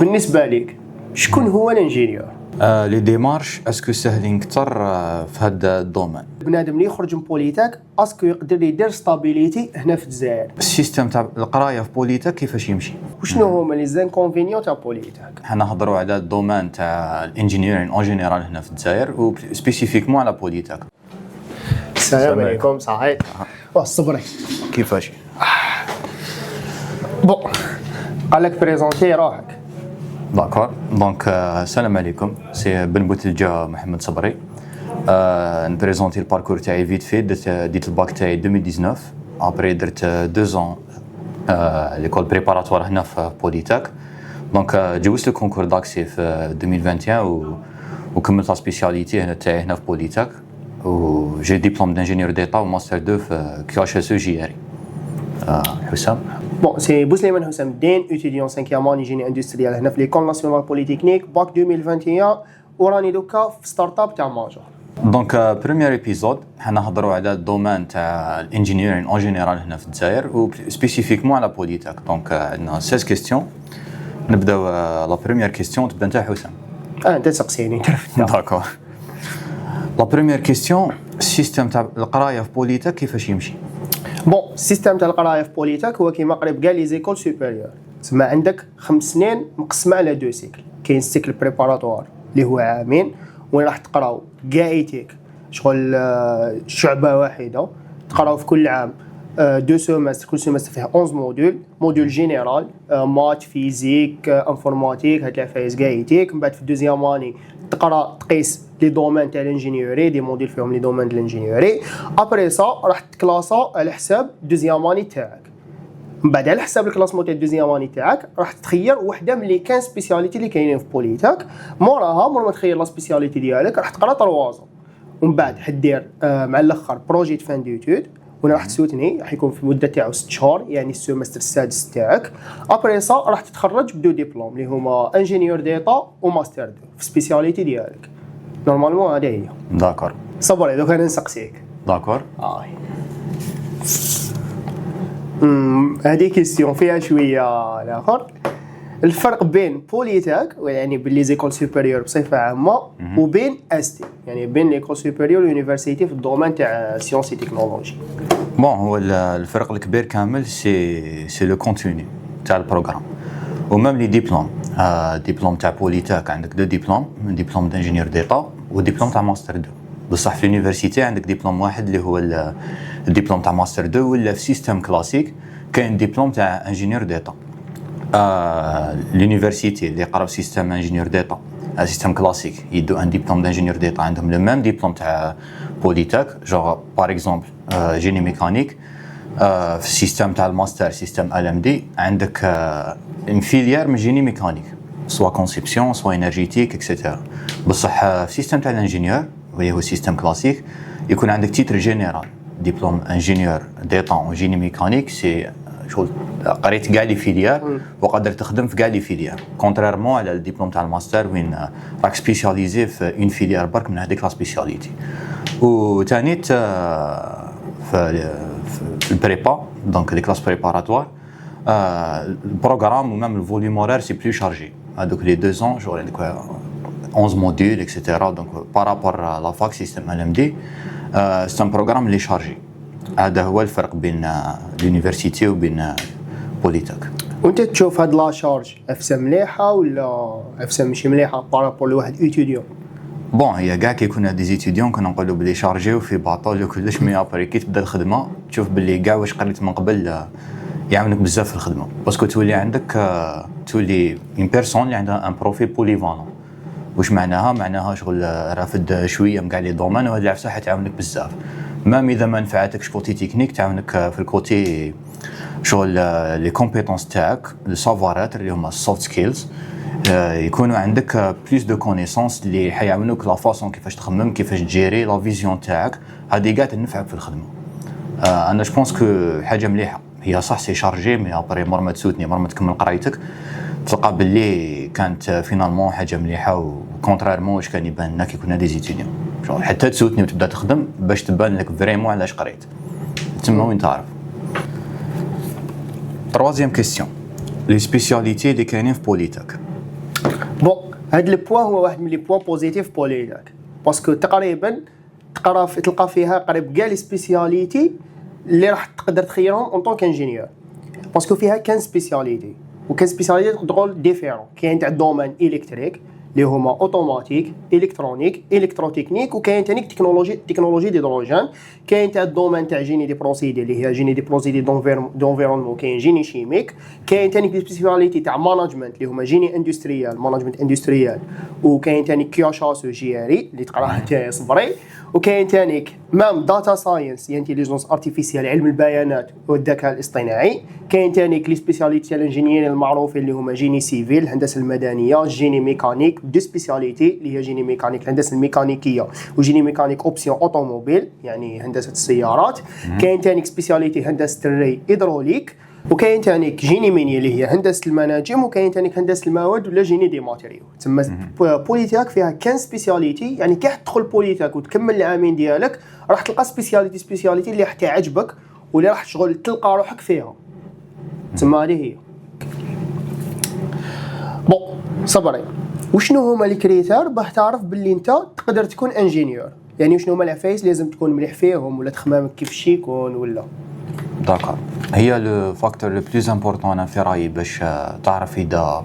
بالنسبه لك شكون هو الانجينيور؟ لي ديمارش اسكو ساهلين كثر في هذا الدومين. بنادم اللي يخرج من بوليتاك اسكو يقدر يدير ستابيليتي هنا في الجزائر؟ السيستم تاع القرايه في بوليتاك كيفاش يمشي؟ وشنو هما لي زانكونفينيون تاع بوليتاك؟ حنا نهضروا على الدومين تاع الانجينيرين اون جينيرال هنا في الجزائر وسبيسيفيكمون على بوليتاك. السلام عليكم. صحيح الصبري كيفاش؟ بون قال لك بريزونتي روحك. داكور دونك السلام عليكم، سي بن بوتلجا محمد صبري. نبريزونتي الباركور تاعي فيت في ديت الباك تاعي 2019. ابري درت 2 ans ليكول بريباراتوار هنا في بوليتاك. دونك جوزت الكونكور داكسي في 2021 وكملت لا سبيسياليتي هنا تاعي هنا في بوليتاك، و جي ديبلوم دانجينيور ديتا وماستر 2 في كيو جي اري. حسام. بون سي بوسليمان حسام الدين، étudiant 5e année génie industriel هنا في ليكول ناسيونال بوليتكنيك باك 2021، وراني دوكا في ستارت اب تاع ماجور. دونك بروميير ايبيزود حنا نهضروا على الدومين تاع الانجينيرين اون جينيرال هنا في الجزائر وسبيسيفيكمون على بوليتاك. دونك عندنا 16 كيستيون. نبداو لا بروميير كيستيون تبدا نتا حسام. انت تسقسيني. داكور. لا بروميير كيستيون، السيستم تاع القرايه في بوليتاك كيفاش يمشي؟ بون السيستم تاع القرايه في بوليتاك هو كيما قريب كاع لي زيكول سوبيريور، تسمى عندك 5 سنين مقسمه على 2 سيكل. كاين سيكل بريباراتوار اللي هو عامين وين راح تقراو كاع ايتيك شغل شعبه واحده، تقراو في كل عام 2 سيمستر، كل سيمستر فيه 11 موديول جينيرال، مات فيزيك انفورماتيك، هاد العفايس كاع ايتيك. من بعد في الدوزيام اني تقرا تقيس لي دومين تاع الانجينيوري، دي موديل فيهم لي دومين ديال الانجينيوري. ابري سا راح تكلاسا على حساب دوزيام اني تاعك. من بعد على حساب الكلاسمون تاع الدوزيام اني تاعك راح تخير وحده من لي 15 سبيسياليتي اللي كاينين في بوليتاك. موراها مور ما تخير لا سبيسياليتي ديالك راح تقرا 3 ans. ومن بعد حدير مع الاخر بروجي فان ديتود وين راح تسوتني، راح يكون في المده تاعو 6 شهور، يعني السيمستر السادس تاعك. ابري سا راح تتخرج بدو ديبلوم اللي هما انجينيور ديتا وماستر 2 في سبيسياليتي ديالك. نورمالمون هذه هي. داكور. صبري دوك انا نسقسيك. داكور. هذه كيستيون فيها شويه الاخر. الفرق بين بوليتاك يعني باللي زيكول سوبيريور بصفه عامه وبين استي يعني بين ليكول سوبيريور يونيفرسيتي في الدومين تاع سيونس تكنولوجي. بون هو الفرق الكبير كامل سي لو كونتوني تاع البروغرام ومام لي ديبلوم. ديبلوم تاع بوليتاك عندك 2 ديبلوم دانجينيور ديتا وديبلوم تاع ماستر 2. بصح في اليونيفرسيتي عندك ديبلوم واحد اللي هو الديبلوم تاع ماستر 2، ولا في سيستم كلاسيك كاين ديبلوم تاع انجينيور ديتا. l'université اللي قراو سيستم انجينيور ديتا سيستم كلاسيك يدو ان ديبلوم دانجينيور ديتا عندهم لو ميم ديبلوم تاع بوليتاك. جوغ بار اكزومبل جيني ميكانيك في السيستم تاع الماستر سيستم ال ام دي عندك ان فيليير من جيني ميكانيك سوا كونسيبسيون سوا انرجيتيك اكسيتيرا. بصح في السيستم تاع الانجينيور اللي هو سيستم كلاسيك يكون عندك تيتر جينيرال ديبلوم انجينيور ديتا و جيني ميكانيك. سي شغل قريت كاع لي فيليير وقدر تخدم في كاع لي فيليير، كونتريرمون على الدبلوم تاع الماستر وين راك سبيسياليزي في اون فيليير برك من هذيك لا سبيسياليتي. وثاني في البريبا دونك لي كلاس بريباراتوار البروغرام ومام الفوليوم اورير سي بلو شارجي. هذوك لي 2 ans جور هذوك 11 موديول اكسيتيرا. دونك بارابور لا فاك سيستم ال ام دي سي ان بروغرام لي شارجي. هذا هو الفرق بين اليونيفرسيتي وبين بوليتاك. وانت تشوف هاد لا شارج افسا مليحه ولا افسا ماشي مليحه بارابور لواحد ايتيديون؟ بون هي كاع كيكون هاد ديزيتيديون كنا نقولوا بلي شارجيو في باطول وكلش، مي ابري كي تبدا الخدمه تشوف بلي كاع واش قريت من قبل يعاونك بزاف في الخدمه، باسكو تولي عندك تولي اون بيرسون اللي عندها ان بروفيل بوليفالون. واش معناها شغل رافد شويه من كاع لي دومين، وهاد العفسه حتعاونك بزاف. مام اذا ما نفعتكش كوتي تكنيك تعاونك في الكوتي شغل لي كومبيتونس تاعك السافوارات اللي هما السوفت سكيلز يكونوا عندك بلوس دو كونيسونس اللي حيعاونوك لا فاصون كيفاش تخمم كيفاش تجيري لا فيزيون تاعك. هذه كاع تنفعك في الخدمه. انا جو بونس كو حاجه مليحه. هي صح سي شارجي مي ابري مور ما تسوتني مور ما تكمل قرايتك تلقى باللي كانت فينالمون حاجه مليحه، وكونتريرمون واش كان يبان لنا كي كنا دي زيتيديون حتى تسوتني وتبدا تخدم باش تبان لك فريمون علاش قريت تما وين تعرف. تروازيام كيستيون لي سبيسياليتي اللي كاينين في بوليتاك. بون هاد البوان هو واحد من لي بوان بوزيتيف بوليتاك، باسكو تقريبا تلقى فيها قريب كاع لي سبيسياليتي اللي راح تقدر تخيرهم اون طون كانجينيور، باسكو فيها كان سبيسياليتي وكان سبيسياليتي تقول ديفيرون. كاين تاع الدومين الكتريك اللي هما اوتوماتيك، الكترونيك، الكتروتكنيك، وكاين ثاني تكنولوجي ديدروجين. كاين تاع الدومين تاع جيني دي بروسيدي اللي هي جيني دي بروسيدي دونفيرونمون. كاين جيني شيميك. كاين ثاني سبيسياليتي تاع مانجمنت اللي هما جيني اندستريال، مانجمنت اندستريال. وكاين ثاني كيوشاسو جياري اللي تقراها انت صبري. وكاين ثاني مام داتا ساينس، يعني انتيليجنس ارتيفيسيال، علم البيانات والذكاء الاصطناعي. كاين ثاني لي سبيسياليتي الانجينير المعروفين اللي هما جيني سيفيل، الهندسه المدنيه، جيني ميكانيك، دو سبيسياليتي اللي هي جيني ميكانيك الهندسه الميكانيكيه، وجيني ميكانيك اوبسيون اوتوموبيل يعني هندسه السيارات. كاين ثاني سبيسياليتي هندسه الري هيدروليك. وكاين ثاني جيني ميني اللي هي هندسه المناجم. وكاين ثاني هندسه المواد ولا جيني دي ماتيريو. تسمى بوليتاك فيها كان سبيسياليتي، يعني كي تدخل بوليتاك وتكمل العامين ديالك راح تلقى سبيسياليتي اللي راح تعجبك واللي راح شغل تلقى روحك فيها. تسمى هذه هي. بون صبري، وشنو هما لي كريتير باش تعرف باللي انت تقدر تكون انجينيور؟ يعني شنو هما العفايس لازم تكون مليح فيهم ولا تخمامك كيفاش يكون ولا؟ داكار، هي لو فاكتور لو بلوز امبورطون انا في رايي باش تعرف اذا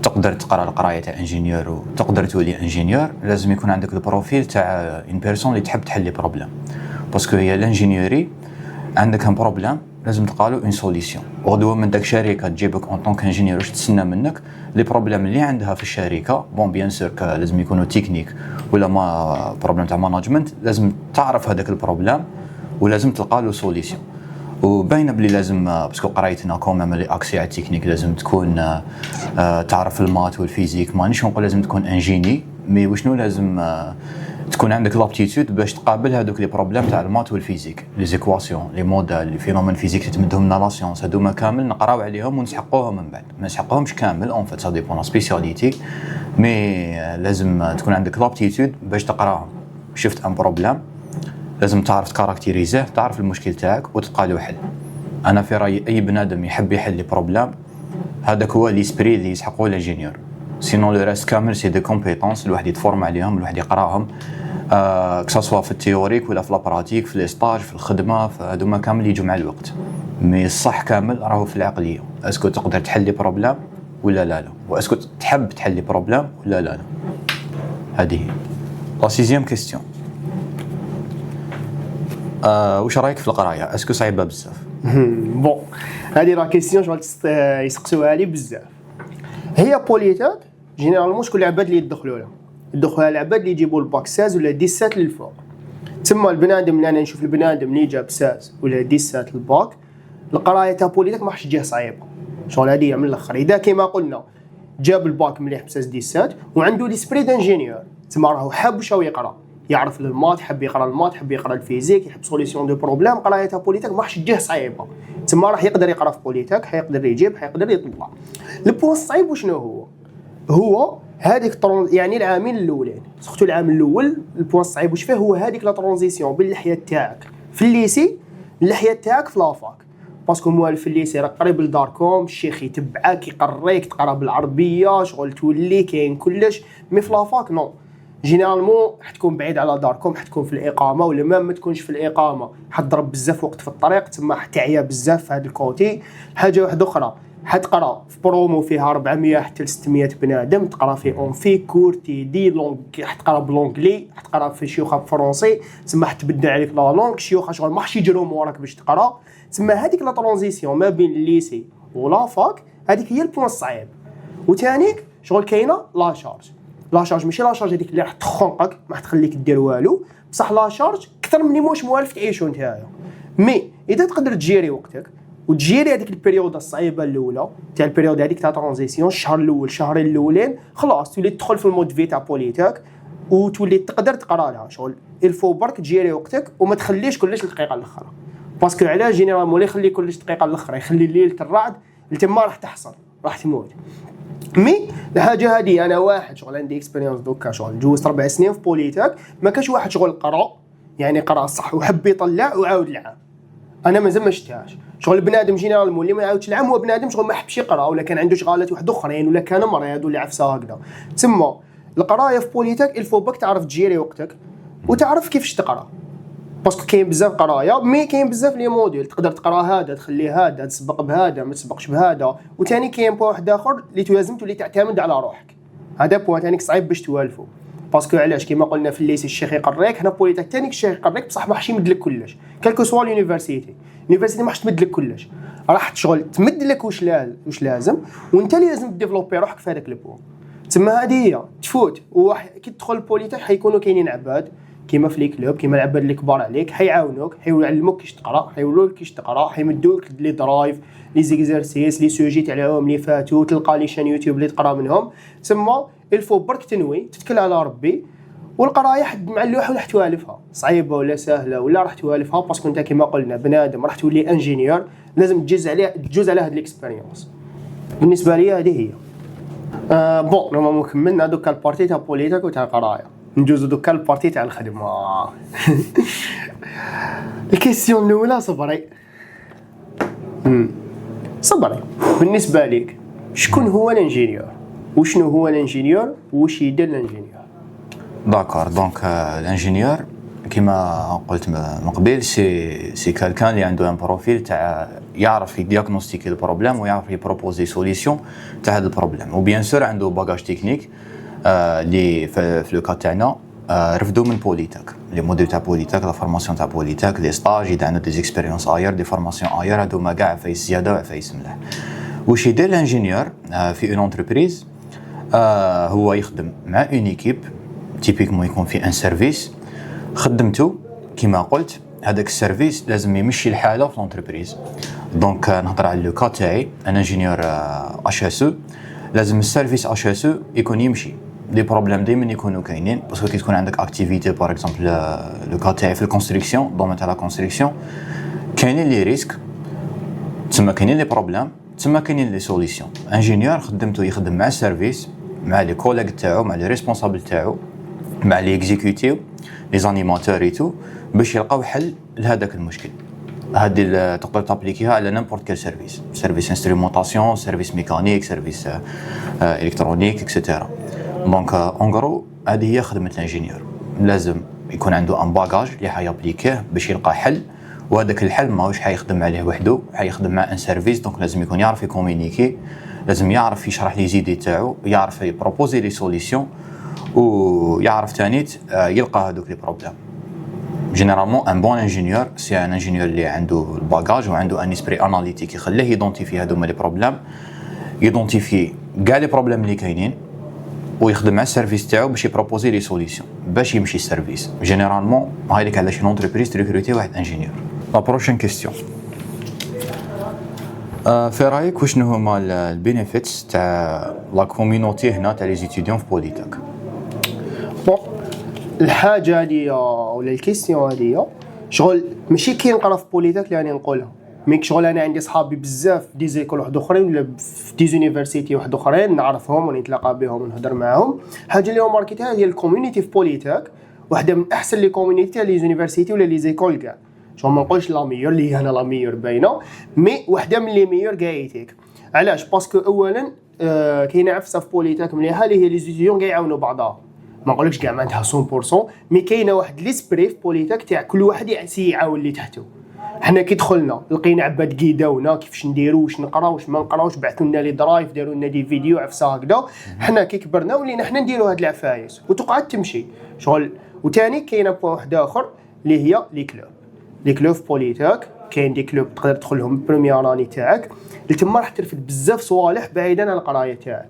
تقدر تقرا القرايه تاع انجينيور وتقدر تولي انجينيور. لازم يكون عندك البروفيل تاع اون بيرسون اللي تحب تحل لي بروبليم، باسكو هي الانجينيوري عندك ان بروبليم لازم تلقالو اون سوليسيون. غدوه من داك الشركه تجيبك اون طونك انجينيور واش تسنى منك لي بروبليم اللي عندها في الشركه. بون بيان سور لازم يكونوا تكنيك ولا ما بروبليم تاع مانجمنت، لازم تعرف هذاك البروبليم ولازم تلقى له سوليسيون. وباينه بلي لازم باسكو قرايتنا كومام لي اكسي على التكنيك لازم تكون تعرف المات والفيزيك. مانيش نقول لازم تكون انجيني، مي وشنو لازم تكون عندك لابتيتود باش تقابل هذوك لي بروبليم تاع المات والفيزيك، لي زيكواسيون، لي موديل، لي فينومين فيزيك تمدهم لا سيونس. هذوما كامل نقراو عليهم ونسحقوهم من بعد. ما نسحقوهمش كامل اون فيت، سا ديبون سبيسياليتي، مي لازم تكون عندك لابتيتود باش تقراهم. شفت ان بروبليم لازم تعرف تكاركتيريزيه، تعرف المشكل تاعك وتلقى له حل. انا في رايي اي بنادم يحب يحل لي بروبليم هذاك هو ليسبري اللي يسحقوه الانجينيور. سينون لو راست كامل سي دي كومبيتونس الواحد يتفورم عليهم، الواحد يقراهم كسوا في التيوريك ولا في لابراتيك، في لي ستاج، في الخدمه، هذوما كامل يجوا مع الوقت. مي الصح كامل راهو في العقليه، اسكو تقدر تحل لي بروبليم ولا لا لا، واسكو تحب تحل لي بروبليم ولا لا لا. هذه لا سيزيام كيستيون. واش رايك في القرايه؟ اسكو صعيبه بزاف؟ بون هذه لا كيسيون شغل يسقسوها لي بزاف. هي بوليتاك جينيرالمون شكون العباد اللي يدخلوا لها العباد اللي يجيبوا الباك 16 ولا 17 للفوق. تما البنادم اللي انا نشوف البنادم اللي جاب 16 ولا 17 الباك، القرايه تاع بوليتاك ما راحش تجيه صعيبه شغل. هذه من الاخر اذا كيما قلنا جاب الباك مليح ب 16 17 وعنده ليسبري دانجينيور، تما راهو حاب واش يقرا، يعرف المات، يحب يقرا المات، يحب يقرا الفيزيك، يحب سوليسيون دو بروبليم. قرايه تاع بوليتاك ما راحش تجيه صعيبه، تما راح يقدر يقرا في بوليتاك، حيقدر يجيب، حيقدر يطلع. البوان الصعيب وشنو هو هذيك يعني العامين الاولين سختو العام الاول. البوان الصعيب واش فيه هو هذيك لا ترانزيسيون بين اللحيه تاعك في الليسي اللحيه تاعك في لافاك، باسكو موالف في الليسي راك قريب لداركم، الشيخ يتبعك يقريك تقرا بالعربيه شغل تولي كاين كلش. مي في لافاك نو، جينيرالمون حتكون بعيد على داركم، حتكون في الاقامه ولا ما تكونش في الاقامه، حتضرب بزاف وقت في الطريق، تما حتعيا بزاف في هذا الكوتي. حاجه واحده اخرى، حتقرا في برومو فيها 400 حتى 600 بنادم، تقرا في اون في كورتي دي لونغ، حتقرا بلونجلي، حتقرا في شيوخه بفرنسي، تما حتبدل عليك لا لونغ، شيوخه شغل ما حش يجروا موراك باش تقرا. تما هذيك لا ترانزيسيون ما بين الليسي ولا فاك هذيك هي البوان الصعيب. وثانيك شغل كاينه لا شارج ماشي لا شارج هذيك اللي راح تخنقك ما راح تخليك دير والو، بصح لا شارج اكثر من واش موالف تعيشوا نتايا. مي اذا تقدر تجيري وقتك وتجيري هذيك البيريود الصعيبه الاولى تاع البيريود هذيك تاع ترانزيسيون، الشهر الاول شهرين الاولين خلاص تولي تدخل في المود في تاع بوليتاك وتولي تقدر تقرا لها شغل. الفو برك تجيري وقتك وما تخليش كلش الدقيقه الاخرى، باسكو علاش جينيرالمون اللي يخلي كلش الدقيقه الاخرى يخلي الليل الرعد تما راح تحصل راح تموت. مي الحاجه هذه انا واحد شغل عندي اكسبيريونس دوكا شغل جوزت 4 سنين في بوليتاك، ما كاش واحد شغل قرا يعني قرا صح وحب يطلع وعاود العام، انا مازال ما شفتهاش. شغل بنادم جينيرالمون اللي ما يعاودش العام هو بنادم شغل ما حبش يقرا ولا كان عنده شغالات واحد اخرين ولا كان مريض ولا عفسه هكذا. تما القرايه في بوليتك الفو باك تعرف تجيري وقتك وتعرف كيفاش تقرا، باسكو كاين بزاف قرايه مي كاين بزاف لي موديل تقدر تقرا هذا تخليه هذا تسبق بهذا ما تسبقش بهذا. وثاني كاين بو واحد اخر اللي لازم تولي تعتمد على روحك، هذا بو ثاني صعيب باش توالفو باسكو علاش كيما قلنا في الليسي الشيخ يقريك، هنا بوليتك ثاني الشيخ يقريك بصح ما حش يمد لك كلش كالكو سوا اليونيفرسيتي ما حش تمد لك كلش، راح تشغل تمد لك واش لازم وانت اللي لازم ديفلوبي روحك في هذاك البو. تما هذه هي تفوت كي تدخل بوليتك حيكونوا كاينين عباد كيما في لي كلوب كيما العباد اللي كبار عليك حيعاونوك حيعلموك كيفاش تقرا حيقولوا لك كيفاش تقرا حيمدوك لي درايف لي زيكزارسيس لي سوجي تاع اليوم اللي فاتوا تلقى لي شان يوتيوب اللي تقرا منهم. تما الفو برك تنوي تتكل على ربي والقرايه حد مع اللوحه ولا توالفها صعيبه ولا سهله ولا راح توالفها باسكو انت كيما قلنا بنادم راح تولي انجينيور لازم تجوز على هاد الاكسبيريونس. بالنسبه لي هذه هي بون نورمالمون كملنا دوكا البارتي تاع بوليتك وتاع القرايه ندوزو دوكا البارتي تاع الخدمه. الكيسيون الاولى صبري بالنسبه ليك شكون هو الانجينيور وشنو هو الانجينيور واش يدير الانجينيور؟ داكور دونك الانجينيور كما قلت من قبل سي كالكان اللي عنده ان بروفيل تاع يعرف يدياغنوستيكي البروبليم ويعرف يبروبوزي سوليسيون تاع هذا البروبليم وبيان سور عنده باجاج تكنيك اللي في لو كا تاعنا رفدوا من بوليتك لي موديل تاع بوليتك لا فورماسيون تاع بوليتك لي ستاج يدعنا دي زيكسبيريونس اير دي فورماسيون اير هادو ما كاع فايس زياده وفايس مليح. واش يدير الانجينيور في اون انتربريز؟ هو يخدم مع اون ايكيب تيبيكمون يكون في ان سيرفيس خدمته كما قلت هذاك السيرفيس لازم يمشي الحاله في الانتربريز. دونك نهضر على لو كا تاعي انا انجينيور اش اس او لازم السيرفيس اش اس او يكون يمشي لي بروبليم دائما يكونوا كاينين باسكو كي تكون عندك اكتيفيتي باغ اكزومبل لو كا تاعي في الكونستركسيون دومين تاع لا كونستركسيون كاينين لي ريسك تما كاينين لي بروبليم تما كاينين لي سوليسيون. انجينيور خدمته يخدم مع السيرفيس مع لي كوليغ تاعو مع لي ريسبونسابل تاعو مع لي اكزيكوتيف لي زانيماتور اي تو باش يلقاو حل لهذاك المشكل. هذه تقدر تابليكيها على نيمبورت كيل سيرفيس انسترومونطاسيون سيرفيس ميكانيك سيرفيس الكترونيك اكسيتيرا. دونك اون غرو هذه هي خدمه الانجينيور لازم يكون عنده ان باجاج اللي حيابليكيه باش يلقى حل وهذاك الحل ماهوش حيخدم عليه وحده حيخدم مع ان سيرفيس. دونك لازم يكون يعرف يكومونيكي لازم يعرف يشرح لي زيدي تاعو يعرف يبروبوزي لي سوليسيون ويعرف ثاني يلقى هذوك لي بروبليم. جينيرالمون ان بون انجينيور سي ان انجينيور اللي عنده الباجاج وعنده ان اسبري اناليتيك يخليه يدونتيفي هذوما لي بروبليم يدونتيفي كاع لي بروبليم اللي كاينين ويخدم مع السيرفيس تاعو باش يبروبوزي لي سوليسيون باش يمشي السيرفيس. جينيرالمون هاي لك علاش اون انتربريز تريكروتي واحد انجينيور. لا بروشين كيستيون في رايك وشنو هما البينيفيتس تاع لا كوميونيتي هنا تاع لي ستوديون في بوليتك؟ بون الحاجه هذه ولا الكيستيون هذه شغل ماشي كي نقرا في بوليتك اللي راني نقولها ميك شغل انا عندي صحابي بزاف دي زيكول واحد اخرين ولا في دي زونيفرسيتي واحد اخرين نعرفهم ونتلاقى بهم ونهضر معاهم. حاجه اللي ماركتها هي الكوميونيتي في بوليتك واحده من احسن لي كوميونيتي لي زونيفرسيتي ولا لي زيكول كاع شغل ما نقولش لا ميور اللي هنا لا ميور باينه مي واحده من لي ميور كاع يتيك. علاش؟ باسكو اولا كاينه عفسه في بوليتك مليحه اللي هي لي ستوديون كاع يعاونوا بعضها ما نقولكش كاع معناتها 100% مي كاينه واحد ليسبري في بوليتك تاع كل واحد يعاون اللي تحته. حنا كي دخلنا لقينا عباد كيداونا كيفاش نديرو واش نقراو واش ما نقراوش بعثوا لنا لي درايف داروا لنا دي فيديو عفسه هكذا. حنا كي كبرنا ولينا حنا نديروا هاد العفايس وتقعد تمشي شغل. وثاني كاينه بوين واحد اخر اللي هي لي كلوب في بوليتك كاين دي كلوب تقدر تدخلهم بروميير اني تاعك اللي تما راح ترفد بزاف صوالح بعيدا عن القرايه تاعك.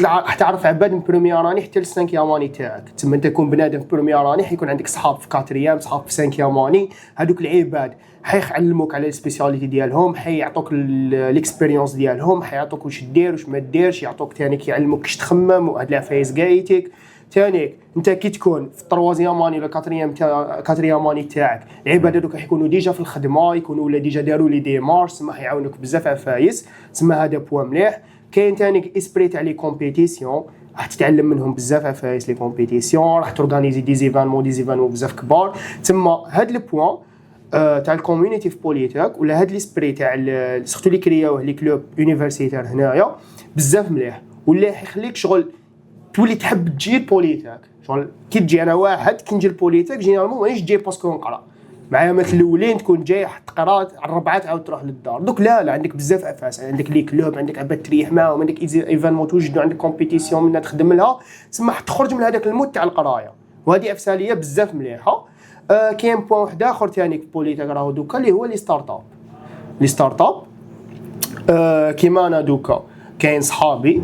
راح تعرف عباد من بروميير اني حتى للسانكيام اني تاعك. تما انت تكون بنادم في بروميير اني حيكون عندك صحاب في كاتريام صحاب في سانكيام اني هذوك العباد حيعلموك على السبيسياليتي ديالهم حيعطوك الاكسبيريونس ديالهم حيعطوك واش دير واش ما ديرش يعطوك ثاني كيعلموك كيفاش تخمم وهاد العفايس كايتك. ثاني انت كي تكون في التروازيام اني ولا كاتريام اني تاعك العباد هذوك حيكونوا ديجا في الخدمه يكونوا ولا ديجا داروا لي ديمارش ما حيعاونوك بزاف عفايس تما هذا بوان مليح. كاين ثاني اسبري تاع لي كومبيتيسيون راح تتعلم منهم بزاف عفايس لي كومبيتيسيون راح تورغانيزي دي زيفانمون بزاف كبار. تما هاد البوان تاع الكوميونيتي في بوليتيك ولا هاد ليسبري تاع سورتو اللي كرياوه لي كلوب يونيفرسيتير هنايا بزاف مليح، ولا يخليك شغل تولي تحب تجي البوليتيك. شغل كي تجي انا واحد كي نجي البوليتيك جينيرالمون مانيش جاي باسكو نقرا معايا مثل الاولين تكون جاي تقرا على الربعه تعاود تروح للدار. دوك لا عندك بزاف افاس، عندك لي كلوب، عندك عباد تريح معاهم، عندك ايفينمون توجدوا، عندك كومبيتيسيون منها تخدم لها، تسمى تخرج من هذاك المود تاع القرايه، وهذه افساليه بزاف مليحه. كاين بوين واحد اخر ثاني في بوليتيك راهو دوكا اللي هو لي ستارت اب. لي ستارت اب كيما انا دوكا كاين صحابي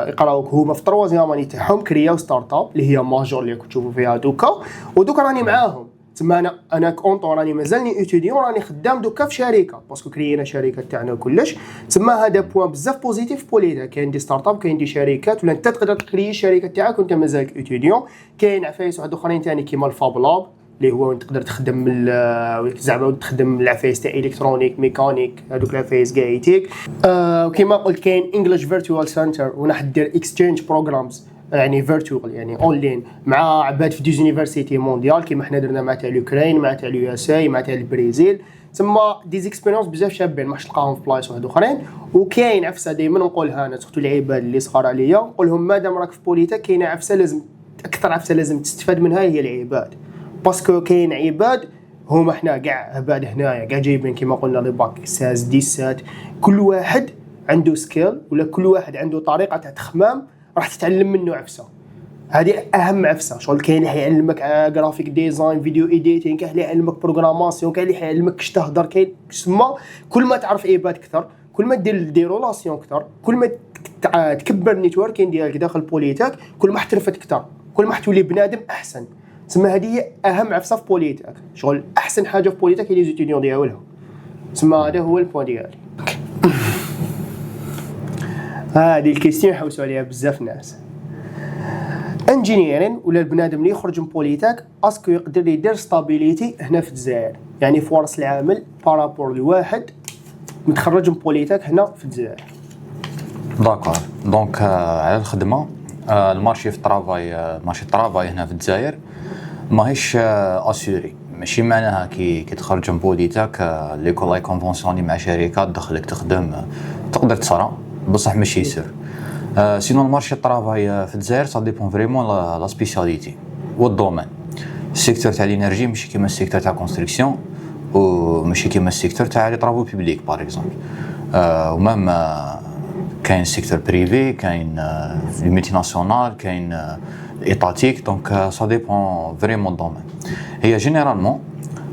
يقراو هما في التروازيام اني تاعهم كرياو ستارت اب اللي هي ماجور اللي كنت تشوفوا فيها دوكا، ودوكا راني معاهم. تما انا كونطو راني مازالني اتيديون، راني خدام دوكا في شركه باسكو كريينا شركه تاعنا وكلش. تما هذا بوين بزاف بوزيتيف في بوليتيك، كاين دي ستارت اب، كاين دي شركات، ولا انت تقدر تكري الشركه تاعك وانت مازالك اتيديون. كاين عفايس واحد اخرين ثاني كيما الفاب لاب اللي هو تقدر تخدم زعما تخدم العفايس تاع الكترونيك ميكانيك، هذوك العفايس كاع يتيك. وكما قلت كاين انجلش فيرتوال سنتر، ونحن ندير اكسشينج بروجرامز يعني فيرتوال يعني اونلاين مع عباد في ديز يونيفرسيتي مونديال كيما حنا درنا مع تاع اليوكرين، مع تاع اليو اس اي، مع تاع البرازيل. تما ديز اكسبيريونس بزاف شابين ما تلقاهم في بلايص واحد اخرين. وكاين عفسه دائما نقولها انا سورتو العباد اللي صغار عليا، نقول لهم مادام راك في بوليتيك كاينه عفسه لازم اكثر عفسه لازم تستفاد منها هي العباد، باسكو كاين عباد هما حنا كاع عباد هنايا كاع جايبين كيما قلنا لي باك ساز ديسات، كل واحد عنده سكيل ولا كل واحد عنده طريقه تاع تخمام راح تتعلم منه عفسه. هذه اهم عفسه. شغل كاين اللي يعلمك جرافيك ديزاين، فيديو ايديتين، كاين اللي يعلمك بروغراماسيون، كاين اللي يعلمك كيفاش تهضر. كاين تسمى كل ما تعرف عباد اكثر، كل ما دير رولاسيون اكثر، كل ما تكبر النيتوركين ديالك داخل بوليتيك، كل ما احترفت اكثر، كل ما حتولي بنادم احسن. تسمى هذه هي اهم عفسه في بوليتيك. شغل احسن حاجه في بوليتيك هي لي زيتيديون ديالها. تسمى هذا هو البوين ديالي. هذه الكيستيون يحوسوا عليها بزاف ناس. انجينيرين ولا البنادم اللي يخرج من بوليتيك اسكو يقدر يدير ستابيليتي هنا في الجزائر، يعني فرص العمل بارابور لواحد متخرج من بوليتيك هنا في الجزائر. داكور. دونك على الخدمه المارشي في الطرافاي، مارشي الطرافاي هنا في الجزائر ماهيش اسيوري. ماشي معناها كي تخرج من بوليتيك ليكول اي كونفونسيوني مع شركات تدخلك تخدم تقدر تصرا، بصح ماشي سير. سينو المارشي الطرافاي في الجزائر سا ديبون فريمون لا سبيسياليتي والدومين. السيكتور تاع الانرجي ماشي كيما السيكتور تاع كونستركسيون، وماشي كيما السيكتور تاع لي طرافو بوبليك باغ اكزومبل. ومام كاين سيكتور بريفي، كاين لي ميتي ناسيونال، كاين ايطاتيك. دونك سا ديبون فريمون الدومين. هي جينيرالمون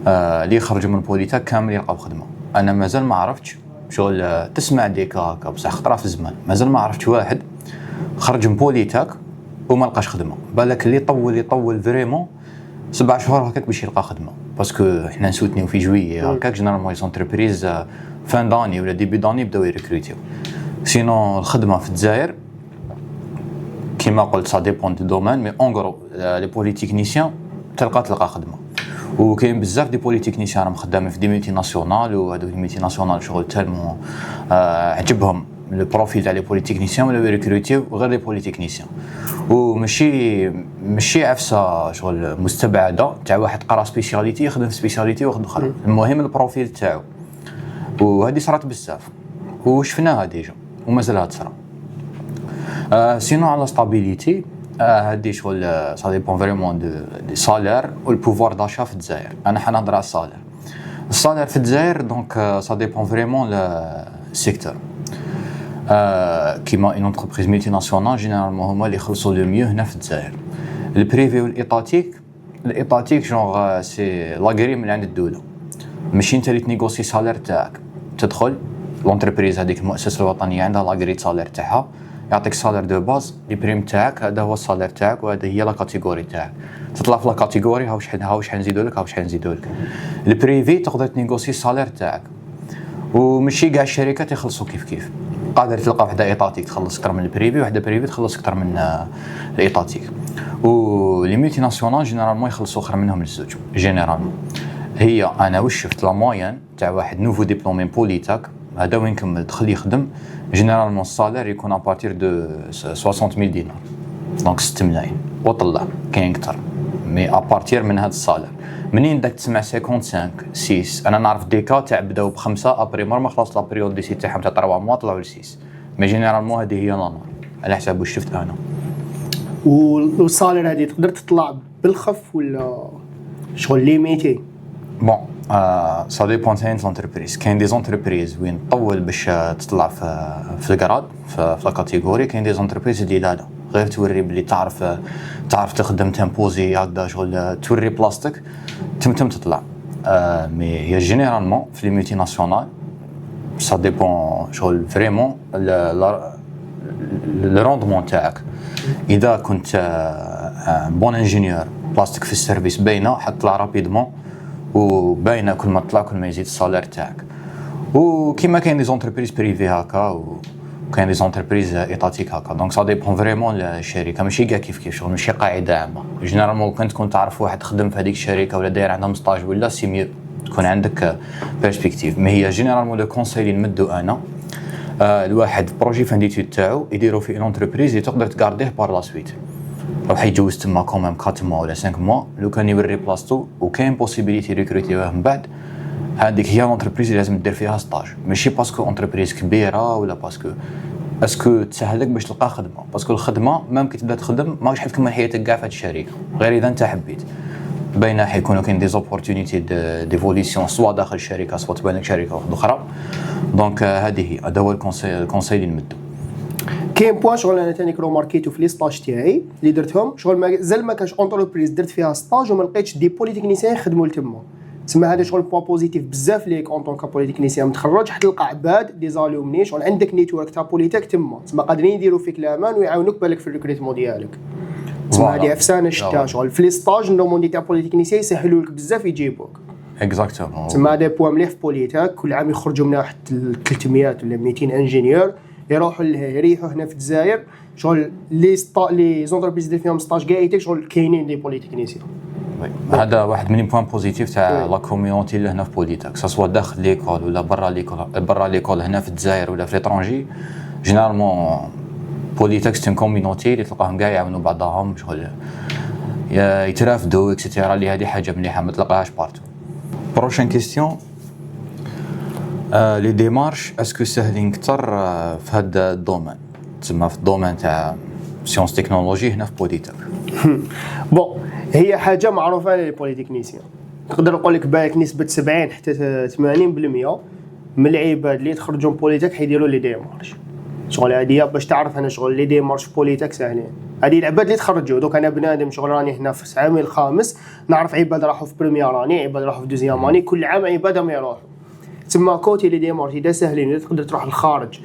اللي يخرجوا من بوليتيك كامل يلقاو خدمه. انا مازال ما عرفتش، شغل تسمع ديك هكا بصح خطره في الزمان، مازال ما عرفتش واحد خرج من بوليتيك وما لقاش خدمه. بالك اللي يطول فريمون 7 شهور هكاك باش يلقى خدمه، باسكو حنا نسوتنيو في جويي هكاك جينيرالمون لي زونتربريز فان داني ولا ديبي داني بداو يريكروتيو. سينو الخدمه في الجزائر كيما قلت سا ديبون دو دومين، مي اون غرو لي بوليتيكنيسيان تلقى خدمه. وكاين بزاف دي بوليتيكنيسيان راهم خدامين في دي ميتي ناسيونال، وهذوك الميتي ناسيونال شغل تالمون عجبهم لو تاع لي بوليتيكنيسيان ولا ريكروتيو غير لي بوليتيكنيسيان. وماشي عفسه شغل مستبعده تاع واحد قرا سبيسياليتي يخدم في سبيسياليتي واحد اخر. المهم البروفيل تاعو، وهذه صارت بزاف وشفناها ديجا ومازالها تصرا. سينو على ستابيليتي هادي شغل سا ديبون فريمون دي سالير والبوفوار داشا في الجزائر. انا حنهضر على السالير في الجزائر. دونك سا ديبون فريمون لو سيكتور. كيما اون انتربريز ميتي ناسيونال جينيرالمون هما اللي يخلصوا لو ميو هنا في الجزائر. البريفي والايطاتيك جونغ سي لاغري من عند الدوله، ماشي انت اللي تنيغوسي سالير تاعك. تدخل لونتربريز هذيك المؤسسه الوطنيه عندها لاغري سالير تاعها، يعطيك سالير دو باز لي بريم تاعك، هذا هو السالير تاعك وهذا هي لا كاتيجوري تاعك. تطلع في لا كاتيجوري هاوش حنزيدو لك. البريفي تقدر تنيغوسي السالير تاعك، وماشي كاع الشركات يخلصوا كيف. قادر تلقى وحده ايطاتيك تخلص اكثر من البريفي، وحده بريفي تخلص اكثر من الايطاتيك. ولي ميتي ناسيونال جينيرالمون يخلصوا اخر منهم الزوج جينيرالمون. هي انا واش شفت لا موين تاع واحد نوفو ديبلومي بوليتيك هذا وين كمل دخل يخدم جينيرالمون السالير يكون ابارتير دو 60000 دينار، دونك 6 ملايين وطلع. كاين اكثر مي ابارتير من هذا السالير منين بدك تسمع 55 6 انا نعرف ديكا تاع بداو بخمسه ابري ما خلاص لا بريود دي سي تاعهم تاع 3 موا طلعوا ل 6 مي جينيرالمون هذه هي لا على حساب واش شفت انا. والصالير هذه تقدر تطلع بالخف ولا شغل ليميتي؟ بون سا ديبون تاع لونتربريز. كاين دي زونتربريز وين طول باش تطلع في الكراد في لا كاتيجوري. كاين دي زونتربريز اللي لا غير توري بلي تعرف تخدم تمبوزي هكذا شغل توري بلاستيك تم تطلع. مي هي جينيرالمون في لي مولتي ناسيونال سا ديبون شغل فريمون لو روندمون تاعك. اذا كنت بون انجينيور بلاستيك في السيرفيس باينه حتطلع رابيدمون وباينه كل ما طلع كل ما يزيد السالير تاعك. وكيما كاين دي زونتربريز بريفي هكا وكاين دي زونتربريز ايطاتيك هكا. دونك سا ديبون فريمون الشركه ماشي كاع كيف شغل ماشي قاعده عامه. جينيرالمون كنت تكون تعرف واحد خدم في هذيك الشركه ولا داير عندهم ستاج ولا سي ميو تكون عندك بيرسبكتيف. مي هي جينيرالمون لو كونساي اللي نمدو انا الواحد بروجي فان ديتود تاعو يديروا في اون انتربريز اللي تقدر تغارديه بار لا سويت. راح يجوز تما كوميم 4 موا ولا 5 موا لو كان يوري بلاصتو وكاين بوسيبيليتي ريكروتيوه من بعد. هذيك هي لونتربريز اللي لازم دير فيها ستاج ماشي باسكو انتربريز كبيره ولا باسكو اسكو تسهل لك باش تلقى خدمه. باسكو الخدمه مام كي تبدا تخدم ماكش حتكمل حياتك كاع في هذه الشركه غير اذا انت حبيت. باينه حيكونوا كاين دي زوبورتونيتي ديفوليسيون سوا داخل الشركه سوا تبان لك شركه اخرى. دونك هذه هي هذا هو الكونساي اللي نمدو. كاين بوان شغل انا ثاني كرو ماركيتو في لي ستاج تاعي اللي درتهم شغل مازال ما كانش اونتربريز درت فيها ستاج وما لقيتش دي بوليتكنيسيان يخدموا لتما. تسمى هذا شغل بوان بوزيتيف بزاف ليك اون طون كبوليتكنيسيان متخرج حتلقى عباد دي زالومني شغل عندك نيتورك تاع بوليتك تما تسمى قادرين يديروا فيك الامان ويعاونوك بالك في الريكروتمون ديالك. تسمى هذه افسانه شتا شغل في لي ستاج نوموندي تاع بوليتكنيسيان يسهلوا لك بزاف يجيبوك. اكزاكتومون. تسمى هذا بوان مليح في بوليتك. كل عام يخرجوا منها واحد 300 ولا 200 انجينيور يروحوا يريحوا هنا في الجزائر شغل لي زونتربريز دير فيهم ستاج كاع شغل كاينين دي بوليتكنيسيان. هذا واحد من بوين بوزيتيف تاع لا كوميونيتي اللي هنا في بوليتك سواء داخل ليكول ولا برا ليكول هنا في الجزائر ولا في ليترونجي. جينيرالمون بوليتك سي كوميونيتي اللي تلقاهم كاع يعاونوا بعضهم شغل يترافدوا اكسيتيرا. اللي هذه حاجه مليحه ما تلقاهاش بارتو. بروشين كيستيون لي ديمارش اسكو ساهلين اكثر في هذا الدومين تسمى في الدومين تاع سيونس تكنولوجي هنا في بوليتك؟ بون هي حاجه معروفه لي بوليتكنيسيان. نقدر نقول لك بالك نسبه 70 حتى 80% من العباد اللي يتخرجوا من بوليتك حيديروا لي ديمارش. شغل هذه باش تعرف انا شغل لي ديمارش بوليتك ساهلين. هذه العباد اللي تخرجوا دوك انا بنادم شغل راني هنا في عامي الخامس نعرف عباد راحوا في بريمير راني عباد راحوا في دوزيام راني كل عام عباد ما يروحوا. تسمى كوتي لي ديمارش اذا ساهلين تقدر تروح للخارج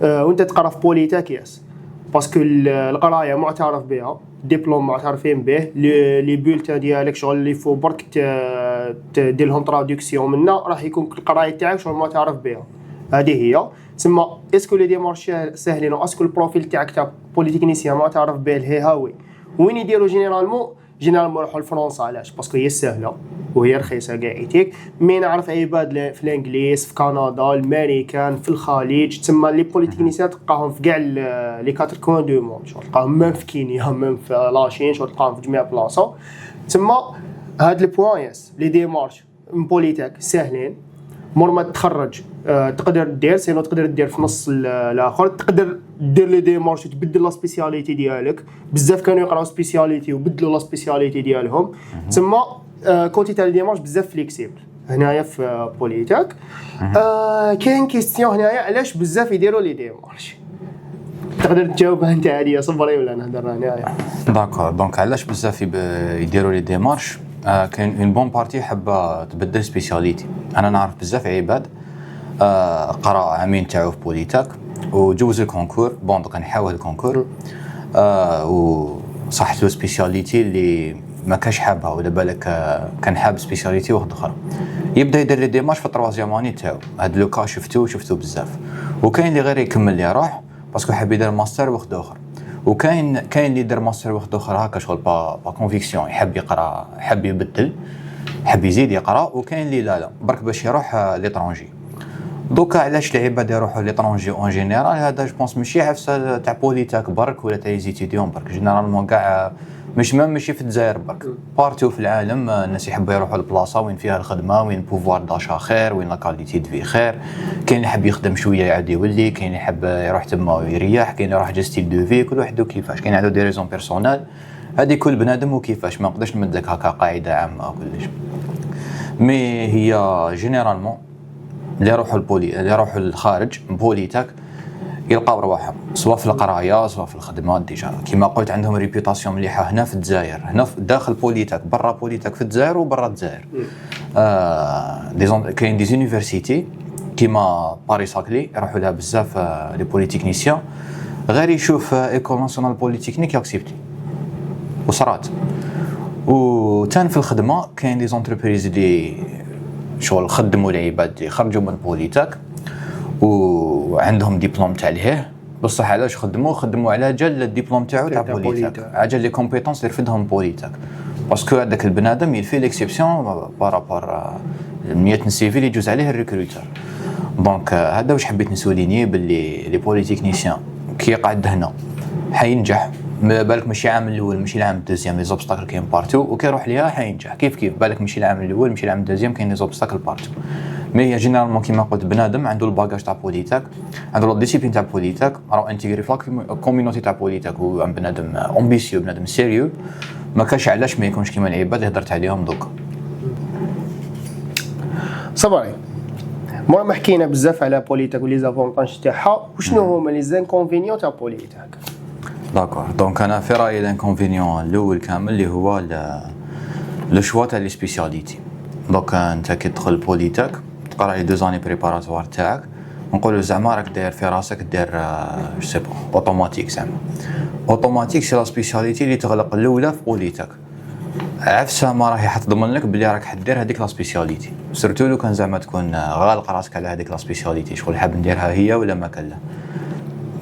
وانت تقرا في بوليتك ياس باسكو القرايه معترف بها دبلوم معترفين به لي بولتان ديالك شغل اللي فو برك دير لهم تراديكسيون منا راح يكون القرايه تاعك شغل معترف بها. هذه هي تسمى اسكو لي ديمارش ساهلين واسكو البروفيل تاعك تاع بوليتكنيسيان معترف به الهاوي وين يديروا جينيرالمون يروحوا لفرنسا. علاش؟ باسكو هي سهله وهي رخيصه كاع ايتيك. مي نعرف عباد في الانجليز في كندا الامريكان في الخليج تسمى لي بوليتكنيسيان تلقاهم في كاع لي 4 كوين دو موند شغل تلقاهم ميم في كينيا ميم في لاشين شغل تلقاهم في جميع بلاصه. تسمى هاد البوان ياس لي ديمارش من بوليتك ساهلين مور ما تخرج تقدر دير سينو تقدر دير في نص الاخر تقدر دير لي ديمارش وتبدل لا سبيسياليتي ديالك. بزاف كانوا يقراو سبيسياليتي وبدلوا لا سبيسياليتي ديالهم. تسمى كونتي تاع لي ديمارش بزاف فليكسيبل هنايا في بوليتك. كاين كيستيون هنايا علاش بزاف يديروا لي ديمارش تقدر تجاوبها انت عادي صبري ولا نهضر هنايا؟ داكور. دونك علاش بزاف يديروا لي ديمارش كاين اون بون بارتي حابه تبدل سبيسياليتي. انا نعرف بزاف عباد قرا عامين تاعو في بوليتك وجوز الكونكور بون دوك نحاول الكونكور وصحت له سبيسياليتي اللي ما كاش حابها ولا بالك كان حاب سبيسياليتي واحده اخرى يبدا يدير لي ديمارش في التروازيام اني تاعو. هاد لو كا شفتو بزاف. وكاين اللي غير يكمل لي يروح باسكو حاب يدير ماستر واحده اخرى. وكاين اللي يدير ماستر واحده اخرى هكا شغل با كونفيكسيون يحب يقرا حب يبدل حب يزيد يقرا. وكاين اللي لا برك باش يروح ليترونجي. دوكا علاش العباد يروحوا ليترونجي اون جينيرال؟ هذا جو بونس ماشي عفسه تاع بوليتاك برك ولا تاع ليزيتيديون برك، جينيرالمون كاع ماشي في الجزائر برك، بارتو في العالم الناس يحبوا يروحوا لبلاصه وين فيها الخدمه، وين بوفوار داشا خير، وين لا كاليتي دو في خير. كاين اللي يحب يخدم شويه يعاود يولي، كاين اللي يحب يروح تما ويريح، كاين اللي يروح جا ستيل دو في، كل واحد كيفاش، كاين عنده دي ريزون بيرسونيل. هذه كل بنادم وكيفاش، ما نقدرش نمد لك هكا قاعده عامه كلش. مي هي جينيرالمون اللي يروحوا للخارج بوليتاك يلقاو رواحهم سواء في القرايه سواء في الخدمات. ديجا كيما قلت عندهم ريبيوتاسيون مليحه هنا في الجزائر، هنا في داخل بوليتاك، برا بوليتاك في الجزائر وبرا الجزائر. كاين دي زونيفرسيتي كيما باريس ساكلي يروحوا لها بزاف لي بوليتيكنيسيان، غير يشوف ايكول ناسيونال بوليتكنيك ياكسبتي وصرات. وتان في الخدمه كاين دي زونتربريز اللي شغل خدموا العباد اللي خرجوا من بوليتاك وعندهم ديبلوم تاع لهيه، بصح علاش خدموا على جال الدبلوم تاعو تاع بوليتاك، عجل لي كومبيتونس اللي رفدهم بوليتاك، باسكو هذاك البنادم يلفي ليكسيبسيون بارابور 100 سيفي اللي يجوز عليه الريكروتور. دونك هذا واش حبيت نسوليني باللي لي بوليتيكنيسيان كي يقعد هنا حينجح، بالك ماشي العام الاول ماشي العام الدوزيام، لي زوبستاكل كاين بارتو، وكي يروح ليها حينجح كيف بالك ماشي العام الاول ماشي العام الدوزيام كاين لي زوبستاكل بارتو. مي هي جينيرالمون كيما قلت بنادم عنده الباجاج تاع بوليتاك، عنده لا ديسيبلين تاع بوليتاك، راه انتيغري في الكوميونيتي تاع بوليتاك، و بنادم امبيسيو بنادم سيريو، ما كاش علاش ما يكونش كيما العباد اللي هضرت عليهم دوكا. صبري مورا ما حكينا بزاف على بوليتاك ولي زافونتاج تاعها، وشنو هما لي زانكونفينيون تاع بوليتاك؟ داكور، دونك انا في رايي الانكونفينيون الاول كامل اللي هو لو شوا تاع لي سبيسياليتي. دونك انت كي تدخل بوليتاك تقرا لي 2 اني بريباراتوار تاعك، نقولوا زعما راك داير في راسك دير جو سي با اوتوماتيك، زعما اوتوماتيك سي لا سبيسياليتي اللي تغلق الاولى في بوليتاك، عفسه ما راهي حتضمن لك بلي راك حدير هذيك لا سبيسياليتي، سورتو لو كان زعما تكون غالق راسك على هذيك لا سبيسياليتي، شغل حاب نديرها هي ولا ما كان لا،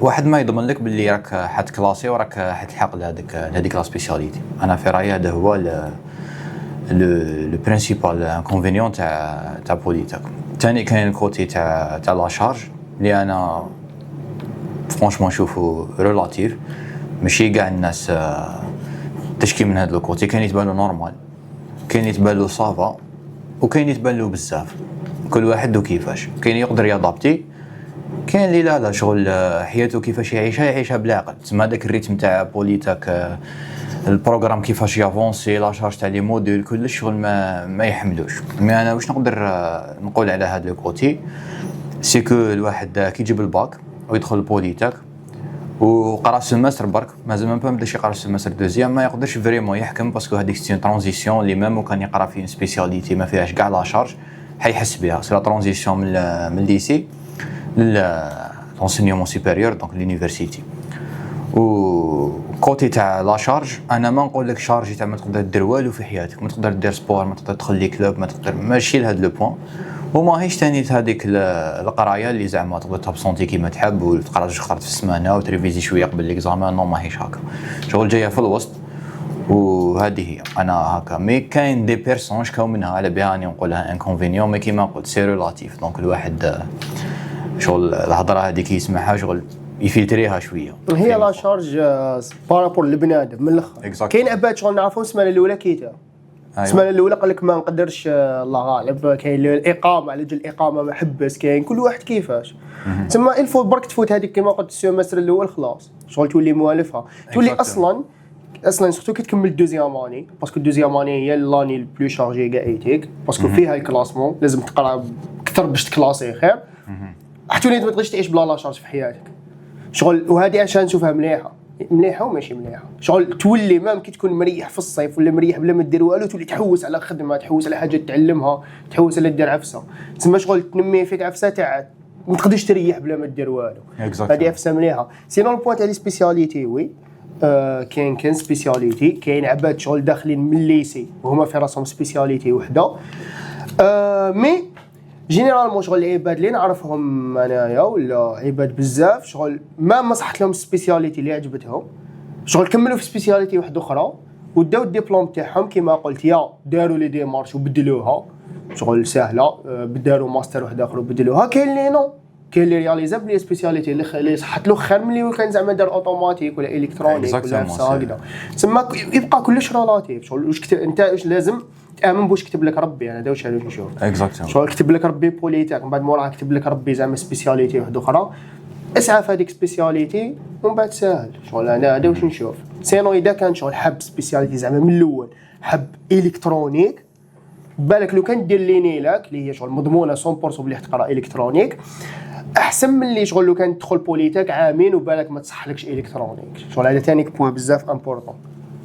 واحد ما يضمن لك باللي راك حتكلاسي وراك حتلحق لهذيك لا سبيسياليتي. انا في رايي هذا هو لو برينسيبال انكونفينيون تاع بوليتاك. ثاني كاين الكوتي تاع لا شارج اللي انا فرانشمون نشوفو ريلاتيف، ماشي كاع الناس تشكي من هذا الكوتي، كاين يتبان له نورمال، كاين يتبان له صافا، وكاين يتبان له بزاف، كل واحد وكيفاش، كاين يقدر يادابتي، كاين اللي لا شغل حياته كيفاش يعيشها بالعقل. تسمى هذاك الريتم تاع بوليتاك البروغرام كيفاش يافونسي، لا شارج تاع لي موديل كلش شغل ما يحملوش. مي انا واش نقدر نقول على هذا الكوتي سي كو الواحد كي يجيب الباك ويدخل بوليتاك وقرا سيمستر برك، مازال ما بداش يقرا سيمستر دوزيام، ما يقدرش فريمون يحكم، باسكو هذيك سي ترانزيسيون اللي ميم وكان يقرا في سبيسياليتي ما فيهاش كاع لا شارج حيحس بها. سي لا ترانزيسيون من ليسي للانسينيومون سوبيريور دونك لونيفرسيتي. و كوتي تاع لا شارج انا ما نقول لك شارجي تاع ما تقدر دير والو في حياتك، ما تقدر دير سبور، ما تقدر تدخل لي كلوب، ما تقدر ماشي لهذا لو بوين. وما هيش ثاني هذيك القرايه اللي زعما تقدر تابسونتي كيما تحب وتقرا 2 خطرات في السمانه وتريفيزي شويه قبل ليكزامان، نو ما هيش هكا، شغل جايه في الوسط. وهذه هي انا هكا. مي كاين دي بيرسون شكاو منها على بها اني نقولها انكونفينيون، مي كيما قلت سي ريلاتيف، دونك الواحد شغل الهضره هذيك يسمعها شغل يفلتريها شويه. هي لا شارج بارابور لبنادم من الاخر. كاين عباد شغل نعرفوا السمانه الاولى كيتا السمانه الاولى قال لك ما نقدرش الله غالب، كاين الاقامه على جال الاقامه ما حبس، كاين كل واحد كيفاش. تما الفو برك تفوت هذيك كيما قلت السيمستر الاول خلاص شغل تولي موالفها، تولي اصلا سورتو كي تكمل الدوزيام اني، باسكو الدوزيام اني هي لاني البلو شارجي كاع ايتيك، باسكو فيها الكلاسمون لازم تقرا اكثر باش تكلاسي خير، حتى ما تقدرش تعيش بلا لا شارج في حياتك شغل. وهذه عشان نشوفها مليحه وماشي مليحه، شغل تولي مام كي تكون مريح في الصيف ولا مريح بلا ما دير والو، تولي تحوس على خدمه، تحوس على حاجه تعلمها، تحوس على دير عفسه، تسمى شغل تنمي فيك عفسه تاع ما تقدرش تريح بلا ما دير والو. هذه عفسه مليحه. سينو البوينت تاع لي سبيسياليتي وي كاين سبيسياليتي، كاين عباد شغل داخلين من الليسي وهما في راسهم سبيسياليتي وحده. مي جينيرالمون شغل العباد اللي نعرفهم انايا ولا عباد بزاف شغل ما صحت لهم سبيسياليتي اللي عجبتهم، شغل كملوا في سبيسياليتي واحده اخرى وداو الدبلوم تاعهم كيما قلت، يا داروا لي ديمارش وبدلوها شغل سهله بداروا ماستر واحد اخر وبدلوها. كاين اللي نو، كاين اللي رياليزابل لي سبيسياليتي اللي صحت له خير ملي كان زعما دار اوتوماتيك ولا الكترونيك ولا هكذا. تسمى يبقى كلش ريلاتيف. شغل واش انت واش لازم تامن بواش كتب لك ربي. انا داوش هذا نشوف اكزاكتومون شغل كتب لك ربي بوليتيك من بعد موراها كتب لك ربي زعما سبيسياليتي واحده اخرى، اسعى في هذيك سبيسياليتي ومن بعد ساهل. شغل انا هذا واش نشوف. سينو اذا كان شغل حب سبيسياليتي زعما من الاول حب الكترونيك، بالك لو كان دير ليني لك اللي هي شغل مضمونه 100% بلي تقرا الكترونيك احسن من اللي شغل لو كان تدخل بوليتيك عامين وبالك ما تصحلكش الكترونيك. شغل هذا ثاني بوين بزاف امبورطون.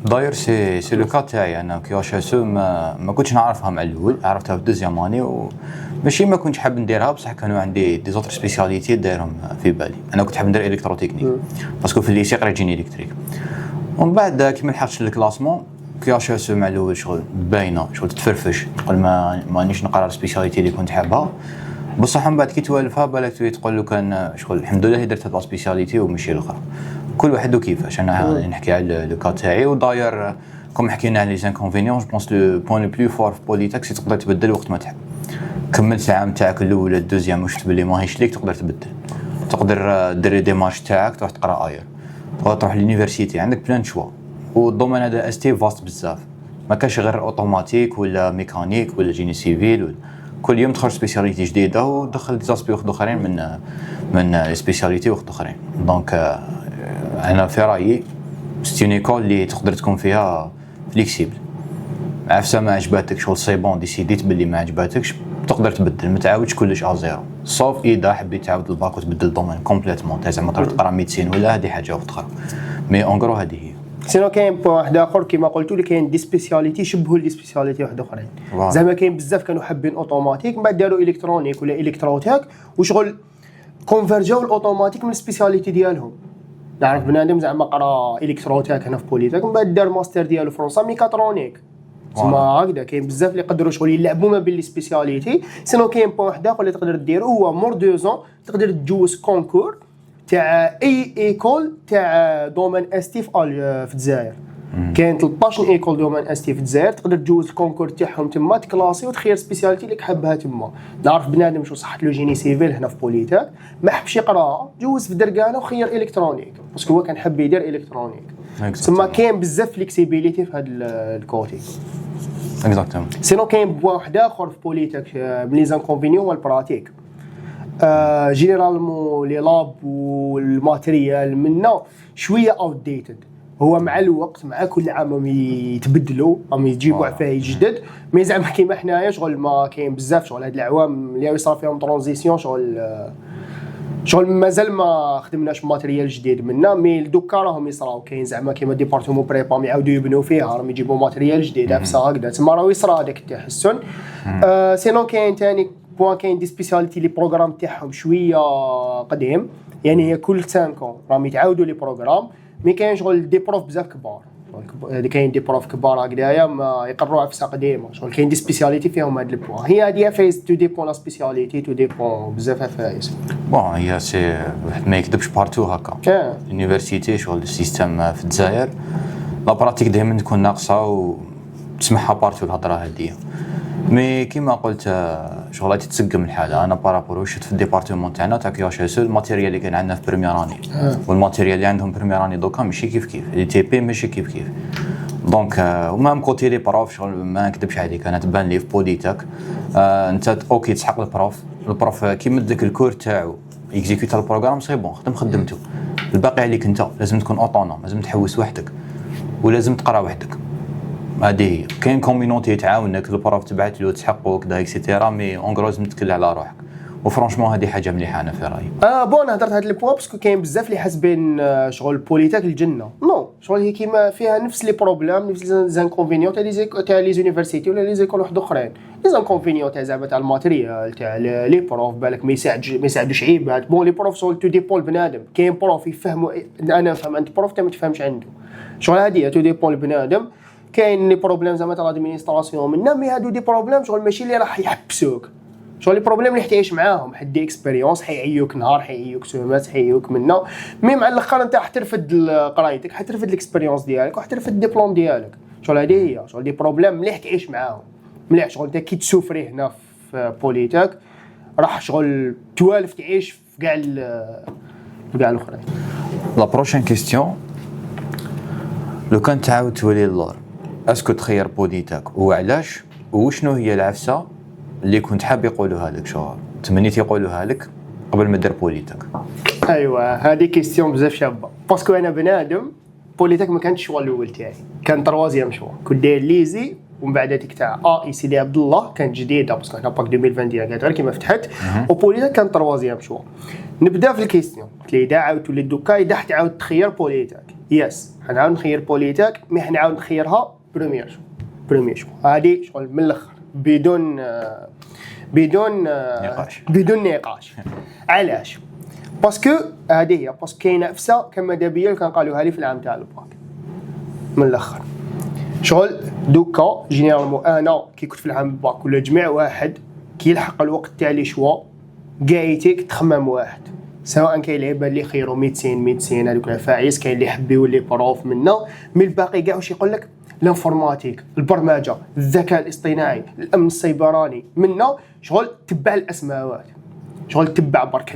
داير سي لو كا تاعي انا كي واش اسو ما كنتش نعرفها مع الاول، عرفتها في دوزيام اني وماشي ما كنتش حاب نديرها، بصح كانوا عندي دي زوتر سبيسياليتي دايرهم في بالي. انا كنت حاب ندير الكتروتكنيك باسكو في الليسي قريت جيني الكتريك، ومن بعد كي ما لحقتش الكلاسمون كي واش اسو مع الاول شغل باينه شغل تتفرفش، نقول مانيش نقرا السبيسياليتي اللي كنت حابها. بصح من بعد كي توالفها بالك تقول له كان شغل الحمد لله درت هاد السبيسياليتي وماشي الاخرى. كل واحد وكيفاش. انا نحكي على لو كا تاعي. وداير كوم حكينا على لي زانكونفينيون جو بونس لو بوين لو بلو فور في بوليتيك سي تقدر تبدل وقت ما تحب. كملت العام تاعك الاول ولا الدوزيام وشفت بلي ماهيش ليك تقدر تبدل، تقدر دير ديمارش تاعك تروح تقرا اير، تروح لونيفرسيتي، عندك بلان شوا. والدومين هذا استي فاست بزاف، ما كاش غير اوتوماتيك ولا ميكانيك ولا جيني سيفيل ولا. كل يوم تخرج سبيسياليتي جديده ودخل ديزاسبي واحد اخرين من سبيسياليتي واحد اخرين. دونك انا في رايي ستي ايكول اللي تقدر تكون فيها فليكسيبل. عفسه ما عجباتك شغل سي بون ديسيديت باللي ما عجباتكش تقدر تبدل، ما تعاودش كلش على زيرو. صوف اذا حبيت تعاود الباك وتبدل الدومين كومبليتمون تاع زعما تروح تقرا ميديسين ولا هذه حاجه اخرى. مي اونغرو هذه هي. سينو كاين بوين واحد اخر كيما قلتوا لي كاين دي سبيسياليتي شبهوا لي سبيسياليتي واحد اخرين. زعما كاين بزاف كانوا حابين اوتوماتيك من بعد داروا الكترونيك ولا الكتروتيك وشغل كونفيرجاو الاوتوماتيك من السبيسياليتي ديالهم. نعرف بنادم زعما قرا الكتروتيك هنا في بوليتيك من بعد دار ماستر ديالو فرنسا ميكاترونيك. تما هكذا كاين بزاف اللي يقدروا شغل يلعبوا ما بين لي سبيسياليتي. سينو كاين بوين واحد اخر اللي تقدر ديرو هو مور 2 زون تقدر تجوز كونكور تاع اي ايكول تاع دومين استي في الجزائر. كاين 13 ايكول دومين استي في الجزائر تقدر تجوز الكونكور تاعهم تما تكلاسي وتخير سبيسياليتي اللي حابها تما. نعرف بنادم شو صحت له جيني سيفيل هنا في بوليتيك ما حبش يقرا جوز في دركانه وخير الكترونيك باسكو هو كان حاب يدير الكترونيك. تما كاين بزاف فليكسيبيليتي في هذا الكوتي. اكزاكتومون. سينو كاين بوان واحد اخر في بوليتيك بلي زانكونفينيون والبراتيك. جينيرالمون لي لاب والماتريال منا شويه اوت ديتد. هو مع الوقت مع كل عام يتبدلوا يجيبوا عفايس جدد. مي زعما كيما حنايا شغل ما كاين بزاف شغل هاد العوام اللي صار فيهم ترانزيسيون شغل مازال ما خدمناش ماتريال جديد منا. مي دوكا راهم يصراو كاين زعما كيما ديبارتمون بريبا يعاودوا يبنوا فيها راهم يجيبوا ماتريال جديد عفسه هكذا تما راهو يصرا هذاك التحسن. سينو كاين ثاني بوان كاين دي سبيسياليتي لي بروغرام تاعهم شويه قديم يعني هي كل 5 راهم يتعاودوا لي بروغرام. مي كاين شغل دي بروف بزاف كبار اللي كاين دي بروف كبار هكذايا ما يقروا عفسه قديمه شغل كاين دي سبيسياليتي فيهم هاد البوان. هي هادي فايز تو ديبون لا سبيسياليتي تو ديبون بزاف فايز. بون هي سي واحد ما يكذبش بارتو هكا. اليونيفرسيتي شغل السيستم في الجزائر لا براتيك دائما تكون ناقصه وتسمعها بارتو الهضره هذه. مي كيما قلت شغل تتسقم الحاله. انا بارابور واش في الديبارتمون تاعنا تاع كياش اس الماتيريال اللي كان عندنا في بريمير اني والماتيريال اللي عندهم بريمير اني دوكا ماشي كيف كيف لي تي بي ماشي كيف كيف. دونك ومام كوتي لي بروف شغل ما نكذبش عليك انا تبان لي في بوليتيك انت اوكي تسحق البروف كي مدك الكور تاعو اكزيكوت البروغرام سي بون خدمته. الباقي عليك انت لازم تكون اوتونوم لازم تحوس وحدك ولازم تقرا وحدك. هذه كاين كوميونيتي تعاونك البروف تبعت له تحقق كذا اكسيتيرا مي اونغرو لازم تكل على روحك. وفرانشمون هذه حاجه مليحه انا في رايي. بون هضرت هاد لي بوين باسكو كاين بزاف اللي حاسبين شغل بوليتيك الجنه نو شغل هي كيما فيها نفس لي بروبليم نفس لي زانكونفينيون تاع لي زونيفرسيتي ولا لي زيكول واحد اخرين. لي زانكونفينيون تاع زعما تاع الماتيريال تاع لي بروف بالك ما يساعدوش عيبات. بون لي بروف شغل تو ديبون البنادم كاين بروف يفهموا انا نفهم عند بروف انت ما تفهمش عنده شغل هذه تو ديبون البنادم. كاين لي بروبليم زعما تاع لادمينستراسيون منا مي هادو دي بروبليم شغل ماشي اللي راح يحبسوك شغل لي بروبليم اللي حتعيش معاهم حدي اكسبيريونس حيعيوك نهار حيعيوك سومات حيعيوك منا. مي مع الاخر انت حترفد قرايتك حترفد الاكسبيريونس ديالك وحترفد الدبلوم ديالك شغل هذه هي شغل دي بروبليم اللي حتعيش معاهم. مليح شغل انت كي تسوفري هنا في بوليتك راح شغل توالف تعيش في كاع الاخرين. لا بروشين كيستيون، لو كان تعاود تولي اللور اسكو تخير بوليتك وعلاش، وشنو هي العفسه اللي كنت حاب يقولوها لك، شو تمنيت يقولوها لك قبل ما دير بوليتك؟ ايوا هذه كيستيون بزاف شابه، باسكو انا بنادم بوليتك ما كانش الشوا الاول تاعي، كان تروازيام شوا، كنت داير ليزي ومن بعد هذيك تاع اي سيدي عبد الله كانت جديده باسكو حنا باك 2021 قاعد غير كيما فتحت، وبوليتك كان تروازيام شوا. نبدا في الكيستيون، قلت لي اذا عاود تولي دوكا اذا تعاود تخير بوليتك، يس حنعاود نخير بوليتك، مي حنعاود نخيرها بريمير شو هذه شغل من الاخر بدون نقاش. علاش؟ باسكو هذه هي باسكو كاينه عفسه كما دابيه كان قالوها لي في العام تاع الباك من الاخر. شغل دوكا جينيرالمون انا كي كنت في العام الباك ولا جميع واحد كي يلحق الوقت تاع لي شوا قايتك تخمم واحد، سواء كاين لعيبه اللي خيروا ميدسين هذوك العفايس، كاين اللي يحب يولي بروف منا، من الباقي كاع واش يقول لك الانفورماتيك، البرمجه، الذكاء الاصطناعي، الامن السيبراني، منا شغل تبع الاسماوات، شغل تبع برك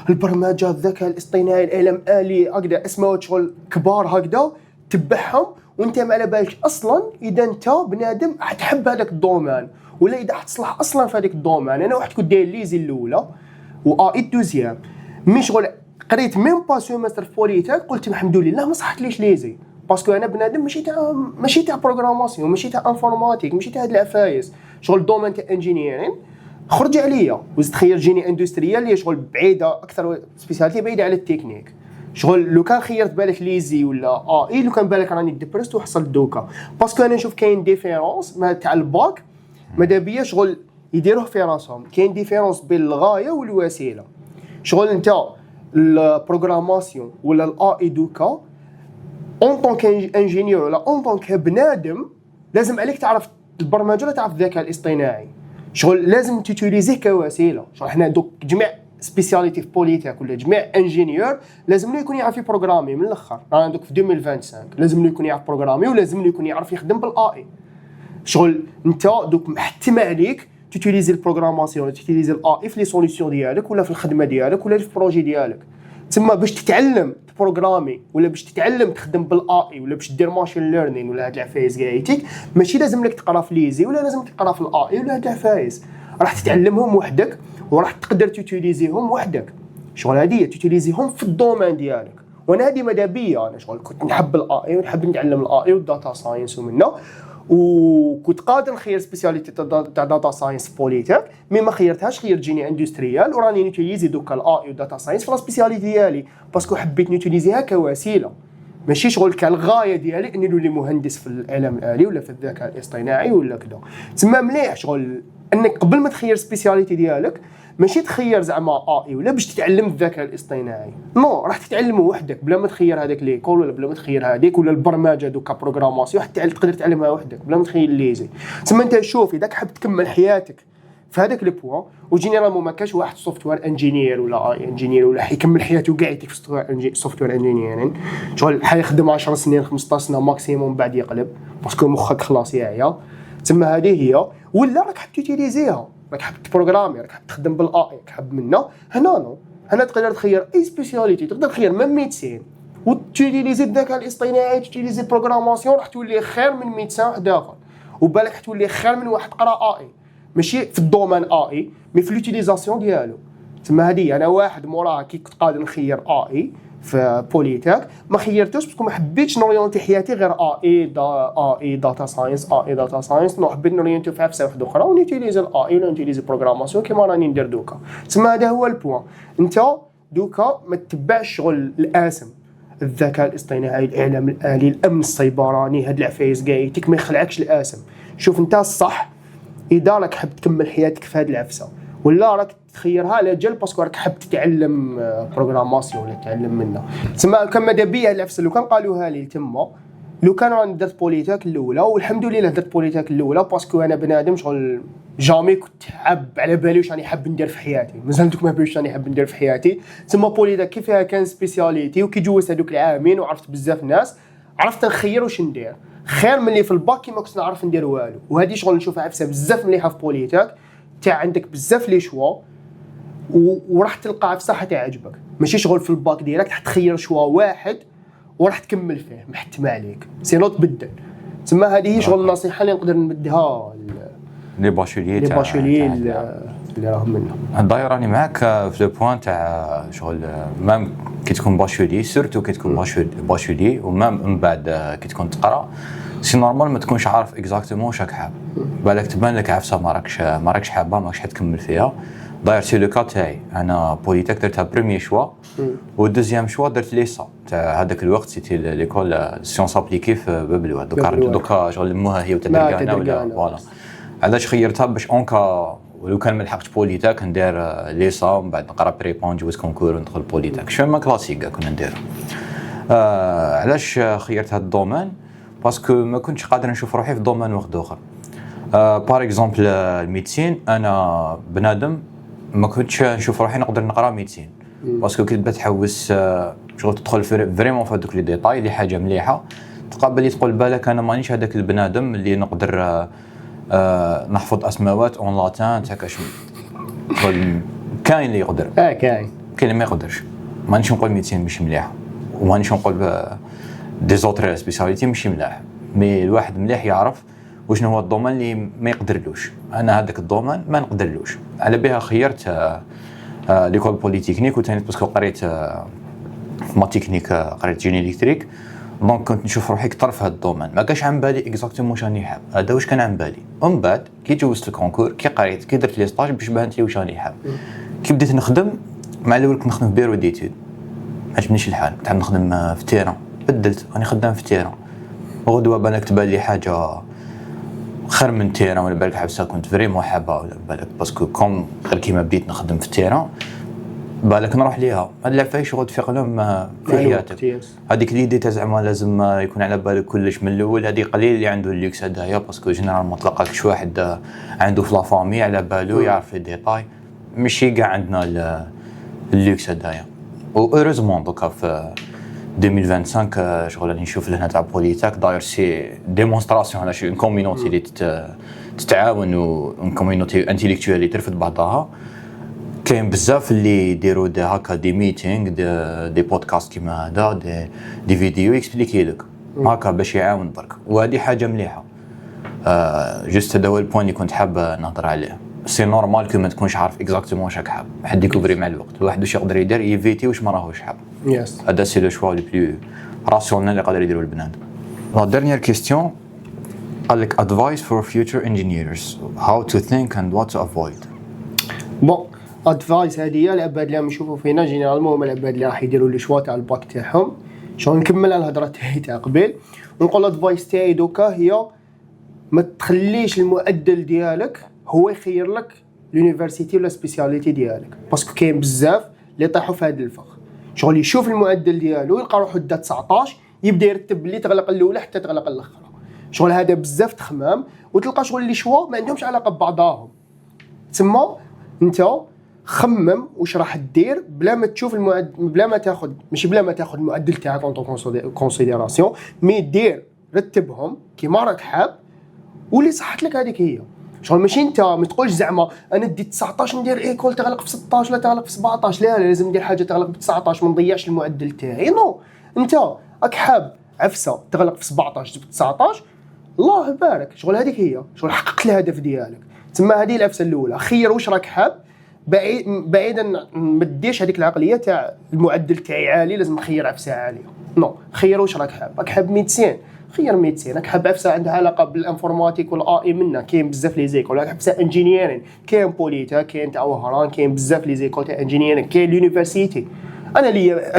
البرمجه، الذكاء الاصطناعي، العلم الالي، هكذا اسماوات شغل كبار هكذا تبعهم، وانت ما على بالك اصلا اذا انت بنادم حتحب هذاك الدومين ولا اذا حتصلح اصلا في هذاك الدومين. انا واحد كنت داير ليزي الاولى واي الدوزيام، مي شغل قريت ميم با سيمستر في بوليتك قلت الحمد لله ما صحتليش ليزي، باسكو انا بنادم ماشي تاع بروغراماسيون، ماشي تاع انفورماتيك، ماشي تاع هاد العفايس، شغل دومين تاع انجينيرين خرج عليا، وزدت خير جيني اندستريال اللي شغل بعيده اكثر، سبيسياليتي بعيده على التكنيك. شغل لو كان خيرت بالك ليزي ولا لو كان بالك راني ديبرست وحصلت دوكا، باسكو انا نشوف كاين ديفيرونس ما تاع الباك ماذا بيا شغل يديروه في راسهم، كاين ديفيرونس بين الغايه والوسيله. شغل انت البروغراماسيون ولا الاي دوكا اون طونك انجينيور ولا اون طونك بنادم لازم عليك تعرف البرمجه ولا تعرف الذكاء الاصطناعي، شغل لازم تيتيليزيه كوسيله. شغل حنا دوك جميع سبيسياليتي في بوليتيك ولا جميع انجينيور لازم له يكون يعرف يبروغرامي من الاخر، رانا دوك في 2025 لازم له يكون يعرف بروغرامي ولازم له يكون يعرف يخدم بالاي. شغل انت دوك محتم عليك تيتيليزي البروغراماسيون ولا تيتيليزي الاي في لي سوليسيون ديالك ولا في الخدمه ديالك ولا في البروجي ديالك. تما باش تتعلم بروغرامي ولا باش تتعلم تخدم بالاي ولا باش دير ماشين ليرنين ولا هاد العفايس كايتك، ماشي لازم لك تقرا في ليزي ولا لازم تقرا في الاي ولا هاد العفايس، راح تتعلمهم وحدك وراح تقدر تيتيليزيهم وحدك. شغل هذه تيتيليزيهم في الدومين ديالك، وانا هذه مدابيه، انا شغل كنت نحب الاي ونحب نتعلم الاي والداتا ساينس ومنه، وكنت قادر نخير سبيسياليتي تاع داتا ساينس بوليتيك، مي ما خيرتهاش، خير جيني اندستريال، وراني نوتيليزي دوكا الاي وداتا ساينس في لا سبيسياليتي ديالي باسكو حبيت نوتيليزيها كوسيله، ماشي شغل كالغايه ديالي اني نولي مهندس في العلم الالي ولا في الذكاء الاصطناعي ولا كذا. تما مليح شغل انك قبل ما تخير سبيسياليتي ديالك ماشي تخير زعما اي ولا باش تتعلم الذكاء الاصطناعي، نو راح تتعلمه وحدك بلا ما تخير هذاك ليكول ولا بلا ما تخير هذيك ولا البرمجه دوكا بروغراماسيون حتى تقدر تعلمها وحدك بلا ما تخير ليزي. تما انت شوف اذا حاب تكمل حياتك في هذاك لي بوين، وجينيرالمون ما كاش واحد سوفتوير انجينير ولا اي انجينير ولا حيكمل حياته كاع يديك في سوفتوير انجينيرين، شغل حيخدم 10 سنين 15 سنه ماكسيموم بعد يقلب باسكو مخك خلاص ياعيا. تما هذه هي، ولا راك حاب تيتيليزيها، راك حاب تبروغرامي، راك حاب تخدم بالاي، راك حاب منا هنا تقدر تخير اي سبيسياليتي، تقدر تخير ميم ميدسين وتيتيليزي الذكاء الاصطناعي، تيتيليزي البروغراماسيون، راح تولي خير من ميدسان واحد اخر، وبالك حتولي خير من واحد قرا اي ماشي في الدومين اي مي في لوتيليزاسيون ديالو. تما هذه انا واحد موراها كي كنت قادر نخير اي في بوليتيك ما خيرتوش باسكو ما حبيتش نوريونتي حياتي غير اي داتا ساينس، نو حبيت نوريونتي في عفسه واحده اخرى ونيتيليزي الاي ولا نيتيليزي بروغراماسيون كيما راني ندير دوكا. تما هذا هو البوان، انت دوكا ما تتبعش شغل الاسم، الذكاء الاصطناعي، العلم الالي، الامن السيبراني، هاد العفايس كايتك ما يخلعكش الاسم. شوف انت الصح اذا راك حاب تكمل حياتك في هاد العفسه ولا راك تخيرها لاجل باسكو راك حاب تتعلم بروغراماسيون ولا تتعلم منها. تسمى كما دابيه العفسه لو كان قالوها لي تما، لو كان راني درت بوليتيك الاولى، والحمد لله درت بوليتيك الاولى باسكو انا بنادم شغل جامي كنت حاب على بالي واش راني حاب ندير في حياتي، مازال دوك ما بيش راني حاب ندير في حياتي. تسمى بوليتيك كيفها كان سبيسياليتي، وكي جوزت هذوك العامين وعرفت بزاف ناس عرفت نخير واش ندير. خير من اللي في الباك كي ما كنت نعرف ندير والو. وهذه شغل نشوفها عفسه بزاف مليحه في بوليتاك، تاع عندك بزاف لي شوا وراح تلقى عفسه حتى يعجبك. ماشي شغل في الباك ديالك راح تخير شوا واحد وراح تكمل فيه محتم عليك سينو تبدل. تسمى هذه هي شغل النصيحه اللي نقدر نمدها لي باشوليي اللي راهم منا. داير راني معاك في لو بوين تاع شغل مام كي تكون باشولي، سورتو كي تكون باشولي ومام من بعد كي تكون تقرا سي نورمال ما تكونش عارف اكزاكتومون واش راك حاب. بالك تبان لك عفسه ما راكش حابه، ماكش حتكمل فيها. داير سي لو كا تاعي انا بوليتيك درتها بريمير شوا والدوزيام شوا درت ليسا تاع هذاك الوقت سيتي ليكول سيونس ابليكي في بابلوه. دوكا شغل موها هي وتدركانا ولا فوالا. علاش خيرتها باش اونكا ولو كان ما لحقتش بوليتاك ندير ليسا ومن بعد نقرا بريبون نجوز كونكور وندخل بوليتاك شوما كلاسيك كنا ندير. علاش خيرت هذا الدومين؟ باسكو ما كنتش قادر نشوف روحي في دومين واحد اخر. بار اكزومبل الميديسين، انا بنادم ما كنتش نشوف روحي نقدر نقرا ميديسين باسكو كي تبدا تحوس شغل تدخل فريمون في هذوك لي ديتاي اللي حاجه مليحه تقبل تقول بالك انا مانيش هذاك البنادم اللي نقدر نحفظ اسماوات اون لاتان تاع كاش. كاين اللي يقدر كاين اللي ما يقدرش. مانيش نقول ميديسين مش مليح ومانيش نقول دي زوتر سبيسياليتي مش ملاح، مي الواحد مليح يعرف وشنو هو الدومين اللي ما يقدرلوش. انا هذاك الدومين ما نقدرلوش، على بها خيرت ليكول بوليتيكنيك وثاني باسكو قريت ما تكنيك قريت جيني الكتريك دونك كنت نشوف روحي اكثر في هذا الدومين. ما كاش عن بالي اكزاكتومون واش راني حاب، هذا واش كان عن بالي. ومن بعد كي جوزت الكونكور كي قريت كي درت لي ستاج باش بانت لي واش راني حاب. كي بديت نخدم مع الاول كنت نخدم في بيرو ديتود ما عجبنيش الحال، كنت نخدم في تيران بدلت راني خدام في تيران. غدوه بالك تبان لي حاجه خير من تيران ولا بالك حبسه كنت فريمون حابه ولا بالك باسكو كوم غير كيما بديت نخدم في تيران بالك نروح ليها. هاد فاي شغل في قلم في حياتك. هذيك ليدي تاع زعما لازم يكون على بالك كلش من الاول. هذه قليل اللي عنده الليكس هدايا باسكو جينيرال ما تلقاكش واحد عنده في لا فامي على بالو يعرف لي ديتاي. ماشي كاع عندنا الليكس هدايا. و هeureusement دوكا في 2025 شغل اللي نشوف لهنا تاع بوليتاك داير سي ديمونستراسيون على شي كوميونيتي اللي تتعاون و كوميونيتي انتيليكتوال اللي ترفد بعضها. كاين بزاف اللي يديروا هكا دي ميتينغ دي بودكاست كيما هذا دي فيديو يكسبليكي لك هكا باش يعاون برك. وهذه حاجه مليحه. جوست هذا هو البوين اللي كنت حاب نهضر عليه. سي نورمال كي ما تكونش عارف اكزاكتومون واش راك حاب. حد يكوبري مع الوقت الواحد واش يقدر يدير يفيتي واش ما راهوش حاب. هذا سي لو شوا لو بلو راسيونيل اللي يقدر يديروا البنادم. لا ديرنيير كيستيون قال لك advice for future engineers how to think and what to avoid. بون ادفايس هذه العباد اللي نشوفوا فينا جينيرالمون هما العباد اللي راح يديروا لي شوا تاع الباك تاعهم. شغل نكمل على الهضره تاعي تاع قبل ونقول ادفايس تاعي دوكا هي ما تخليش المعدل ديالك هو يخير لك لونيفرسيتي ولا سبيسياليتي ديالك باسكو كاين بزاف اللي طاحوا في هذا الفخ. شغل يشوف المعدل ديالو يلقى روحو دا 19 يبدا يرتب اللي تغلق الاولى حتى تغلق الاخرى. شغل هذا بزاف تخمام وتلقى شغل اللي شوا ما عندهمش علاقه ببعضاهم. تسمى انت خمم واش راح دير بلا ما تشوف المعدل بلا ما تاخذ ماشي بلا ما تاخذ المعدل تاعك كونسيديراسيون مي دير رتبهم كيما راك حاب واللي صحت لك هذيك هي. شغل ماشي انت ما تقولش زعما انا ديت 19 ندير ايكول تغلق في 16 ولا تغلق في 17 لا لازم ندير حاجه تغلق ب 19 ما نضيعش المعدل تاعي. نو انت راك حاب عفسه تغلق في 17 جبت 19 الله يبارك. شغل هذيك هي شغل حققت الهدف ديالك. تما هذه العفسه الاولى. خير واش راك حاب بعيدا ما ديرش هذيك العقليه تاع المعدل تاعي عالي لازم نخير عفسه عاليه. نو خير واش راك حاب. راك حاب ميديسين خير ميديسين. راك حاب عفسه عندها علاقه بالانفورماتيك والاي منا كاين بزاف لي زيكول. راك عفسه انجينيرين كاين بوليتا كاين تاع وهران كاين بزاف لي زيكول تاع انجينيرين كاين اليونيفرسيتي. انا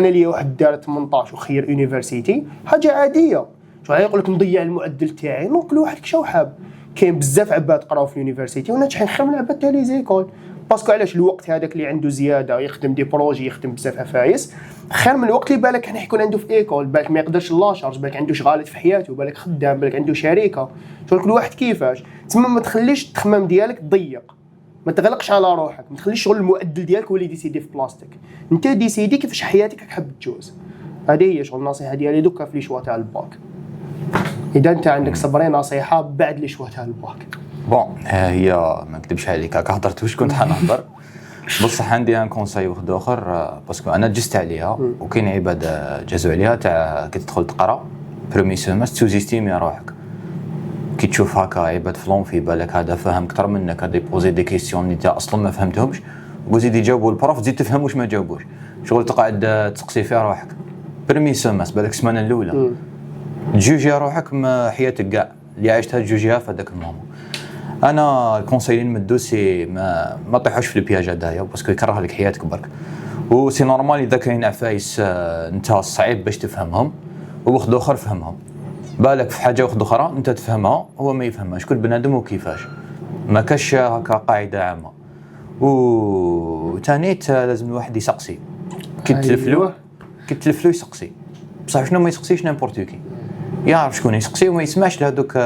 لي واحد دار 18 وخير يونيفرسيتي حاجه عاديه. شو يقول لك نضيع المعدل تاعي. نو كل واحد كشو حاب. كاين بزاف عباد قراو في اليونيفرسيتي وناجحين خير من العباد تاع لي زيكول باسكو علاش الوقت هذاك اللي عنده زياده يخدم دي بروجي يخدم بزاف عفايس خير من الوقت اللي بالك كان يكون عنده في ايكول. بالك ما يقدرش لا شارج بالك عنده شغالات في حياته بالك خدام بالك عنده شركه. شغل كل واحد كيفاش. تما ما تخليش التخمام ديالك ضيق ما تغلقش على روحك ما تخليش شغل المعدل ديالك هو اللي ديسيدي في بلاصتك. انت ديسيدي كيفاش حياتك راك حاب تجوز. هذه هي شغل النصيحه ديالي دوكا في لي شوا تاع الباك. اذا انت عندك صبري نصيحه بعد اللي شوهتها الباك. بون هي ما نكذبش عليك هكا هضرت واش كنت حنهضر. بصح عندي ان كونساي واحد اخر باسكو انا جست عليها وكاين عباد جازوا عليها تاع كي تدخل تقرا برومي سيمستر توزيستيمي روحك. كي تشوف هكا عباد فلون في بالك هذا فاهم اكثر منك، هذا يبوزي دي كيسيون انت اصلا ما فهمتهمش وزيد يجاوبوا البروف تزيد تفهم واش ما جاوبوش، شغل تقعد تسقسي فيها روحك برومي سيمستر بالك السمانه الاولى تجوجي روحك ما حياتك كاع اللي عشتها تجوجيها في هذاك المومون. انا الكونساي اللي نمدو سي ما طيحوش في البياج هذايا باسكو يكره لك حياتك برك، وسي نورمال اذا كاين عفايس انت صعيب باش تفهمهم وواحد اخر فهمهم. بالك في حاجه واحده اخرى انت تفهمها هو ما يفهمهاش، كل بنادم وكيفاش، ما كاش هكا قاعده عامه. وثانيت لازم الواحد يسقسي كي تلفلو يسقسي، بصح شنو ما يسقسيش نيمبورتو يعرف شكون يسقسي وما يسمعش لهذوك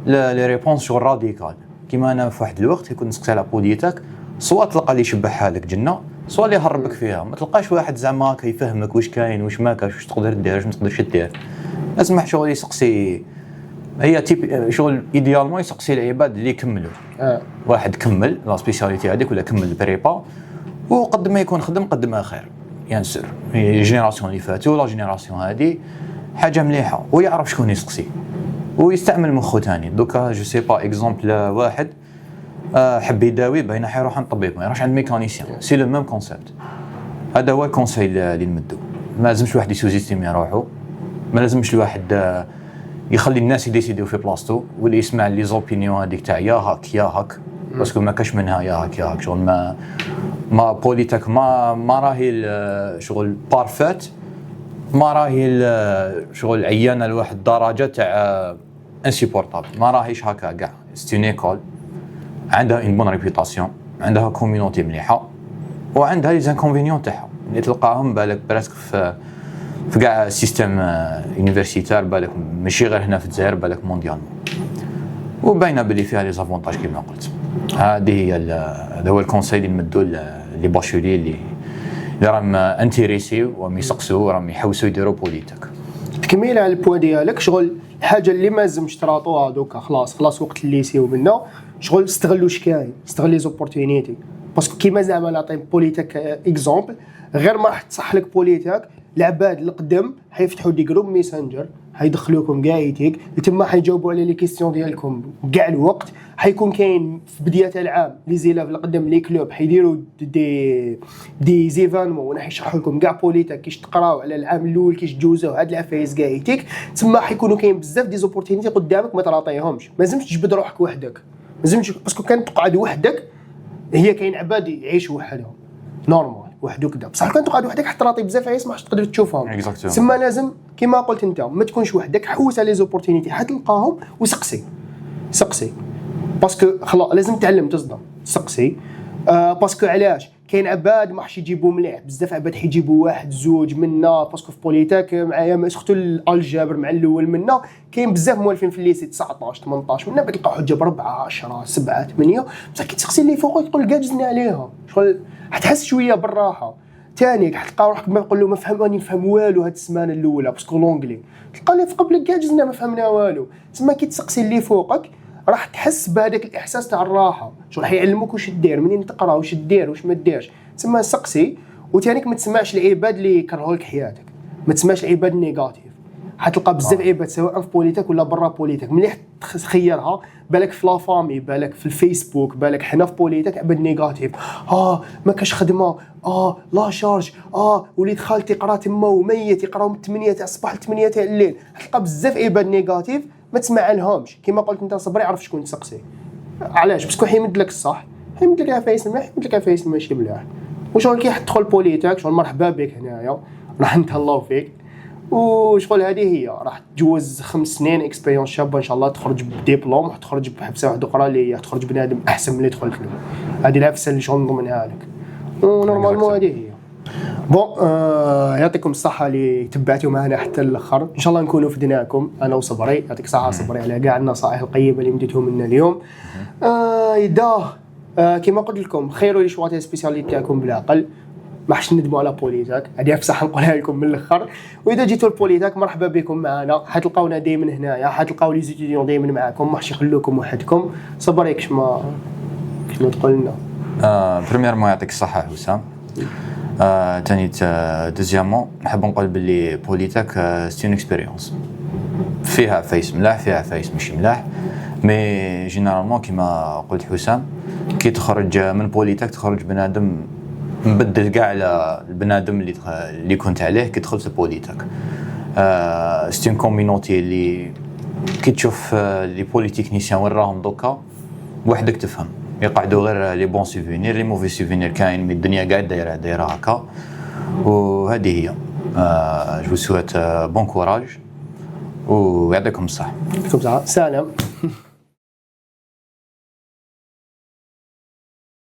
لي ريبونس شغل راديكال. كيما انا في واحد الوقت كنت نسقسي على بوليتك، سواء تلقى اللي يشبعها لك جنه سواء اللي يهربك فيها، ما تلقاش واحد زعما كيفهمك واش كاين واش ما كاش، واش تقدر دير واش ما تقدرش دير. لازم شغل يسقسي، هي تيب شغل ايديالمون يسقسي العباد اللي يكملوا. واحد كمل لا سبيسياليتي هذيك ولا كمل البريبا وقد ما يكون خدم قد ما خير يان سور. الجينيراسيون اللي فاتوا لا جينيراسيون هذه حاجه مليحه ويعرف شكون يسقسي ويستعمل مخه ثاني. دوكا جو سي با اكزومبل واحد حب يداوي بين حيروح عند طبيب ما يروحش عند ميكانيسيان، سي لو ميم كونسيبت. هذا هو الكونساي اللي نمدو. ما لازمش واحد يسوزيستيمي روحو، ما لازمش الواحد يخلي الناس يديسيديو في بلاصتو واللي يسمع لي زوبينيون هذيك تاع يا هاك باسكو ما كاش منها يا هاك شغل ما بوليتك ما راهي شغل بارفيت، ما راهي شغل عيانه لواحد الدرجه تاع انسيبورطابل، ما راهيش هكا كاع. ستينيكول عندها اون بون ريبيوتاسيون، عندها كوميونيتي مليحه وعندها لي زانكونفينيون تاعها اللي تلقاهم بالك براسك في كاع السيستم يونيفرسيتير، بالك ماشي غير هنا في الجزائر بالك مونديالمون، وباينه بلي فيها لي زافونتاج كيما قلت. هذا هو الكونساي اللي نمدو لي باشولي اللي راهم انتيريسي وراهم يسقسوا وراهم يحوسوا يديروا بوليتك. تكميل على البوان ديالك، شغل الحاجه اللي ما لازمش تراطوها دوكا خلاص وقت الليسي ومنا شغل استغلوا كاين، استغل لي زوبورتونيتي. باسكو كيما زعما نعطي بوليتك اكزومبل، غير ما راح تصح لك بوليتك العباد القدام حيفتحوا دي جروب ميسنجر حيدخلوكم كاعيتيك تما حيجاوبوا على لي كيسيون ديالكم كاع الوقت. حيكون كاين في بدايه العام لي زيلاف القدام لي كلوب حيديروا دي زيفانمون وانا حيشرحوا لكم كاع بوليتك كيش تقراو على العام الاول كيش تجوزوا هاد العفايس كاعيتيك. تما حيكونوا كاين بزاف دي زوبورتينيتي قدامك ما تراطيهمش. ما لازمش تجبد روحك وحدك، ما لازمش باسكو كان تقعد وحدك هي كاين عباد يعيشوا وحدهم نورمال وحدو كذا، بصح كان تقعد وحدك حتى راطي بزاف عيس ما حش تقدر تشوفهم. تما لازم كيما قلت انت ما تكونش وحدك، حوس على لي زوبورتينيتي حتلقاهم وسقسي باسكو خلاص لازم تعلم تصدم سقسي. باسكو علاش كاين عباد ما حش يجيبوا مليح، بزاف عباد حيجيبوا واحد زوج منا باسكو في بوليتاك معايا ما سختو الالجبر مع الاول منا كاين بزاف موالفين في الليسي 19 18 منا بتلقى حجه ب4 10 7 8 بصح كي تسقسي اللي فوق تقول كاع جزنا عليها شغل حتحس شويه بالراحه. ثاني حتلقى روحك ما تقول له ما فهم راني نفهم والو هاد السمانه الاولى باسكو لونجلي تلقى لي في قبلك كاع جزنا ما فهمنا والو. تما كي تسقسي اللي فوقك راح تحس بهذاك الاحساس تاع الراحه، شو راح يعلموك واش دير منين تقرا واش دير واش ما ديرش. تما سقسي. وثانيك ما تسمعش العباد اللي يكرهوا لك حياتك، ما تسمعش العباد النيجاتيف. حتلقى بزاف عباد سواء في بوليتك ولا برا بوليتك مليح تخيرها بالك في لا فامي بالك في الفيسبوك بالك حنا في بوليتك عباد نيجاتيف. ما كاش خدمه، لا شارج، وليد خالتي قرا تما وميت يقراو من 8 تاع الصباح ل 8 تاع الليل. حتلقى بزاف عباد نيجاتيف ما تسمع لهمش. كيما قلت انت صبري عرف شكون تسقسي. علاش؟ باسكو حيمد لك الصح، حيمد لك عفايس مليح، حيمد لك عفايس ماشي مليح. وشغل كي تدخل بوليتك شغل مرحبا بك هنايا راح نتهلاو فيك. وشغل هذه هي راح تجوز 5 سنين اكسبيريونس شابه ان شاء الله، تخرج بدبلوم وتخرج بحبسه واحده اخرى اللي تخرج بنادم احسن من اللي دخلت له. هذه العفسه اللي شغل نضمنها لك ونورمالمون هذه هي. بون يعطيكم الصحه اللي تبعتوا معنا حتى الاخر. ان شاء الله نكونوا فدناكم انا وصبري. يعطيك الصحه صبري على كاع النصائح القيمه اللي مديتهم لنا اليوم. كما قلت لكم خيروا لي شواتي سبيسياليتي تاعكم بالعقل. ما حش ندموا على بوليتاك، هذه بصح نقولها لكم من الاخر. واذا جيتوا لبوليتاك مرحبا بكم معنا، حتلقاونا دائما هنايا، حتلقاو لي زيتيديون دائما معاكم، ما حش يخلوكم وحدكم. صبر كش ما تقول لنا. بريميرمون يعطيك الصحه حسام. تاني دوزيامون نحب نقول باللي بوليتاك سي اون اكسبيريونس، فيها فايس ملاح فيها فايس مش ملاح، مي جينيرالمون كيما قلت حسام كي تخرج من بوليتاك تخرج بنادم مبدل كاع على البنادم اللي كنت عليه كي دخلت لبوليتاك. سي اون كوميونيتي اللي كي تشوف لي بوليتيكنيسيان وين راهم دوكا وحدك تفهم، يقعدوا غير لي بون سوفينير، لي موفي سوفينير كاين، مي الدنيا قاعد دايره هكا. وهذه هي. جو سويت بون كوراج ويعطيكم الصحه. سلام.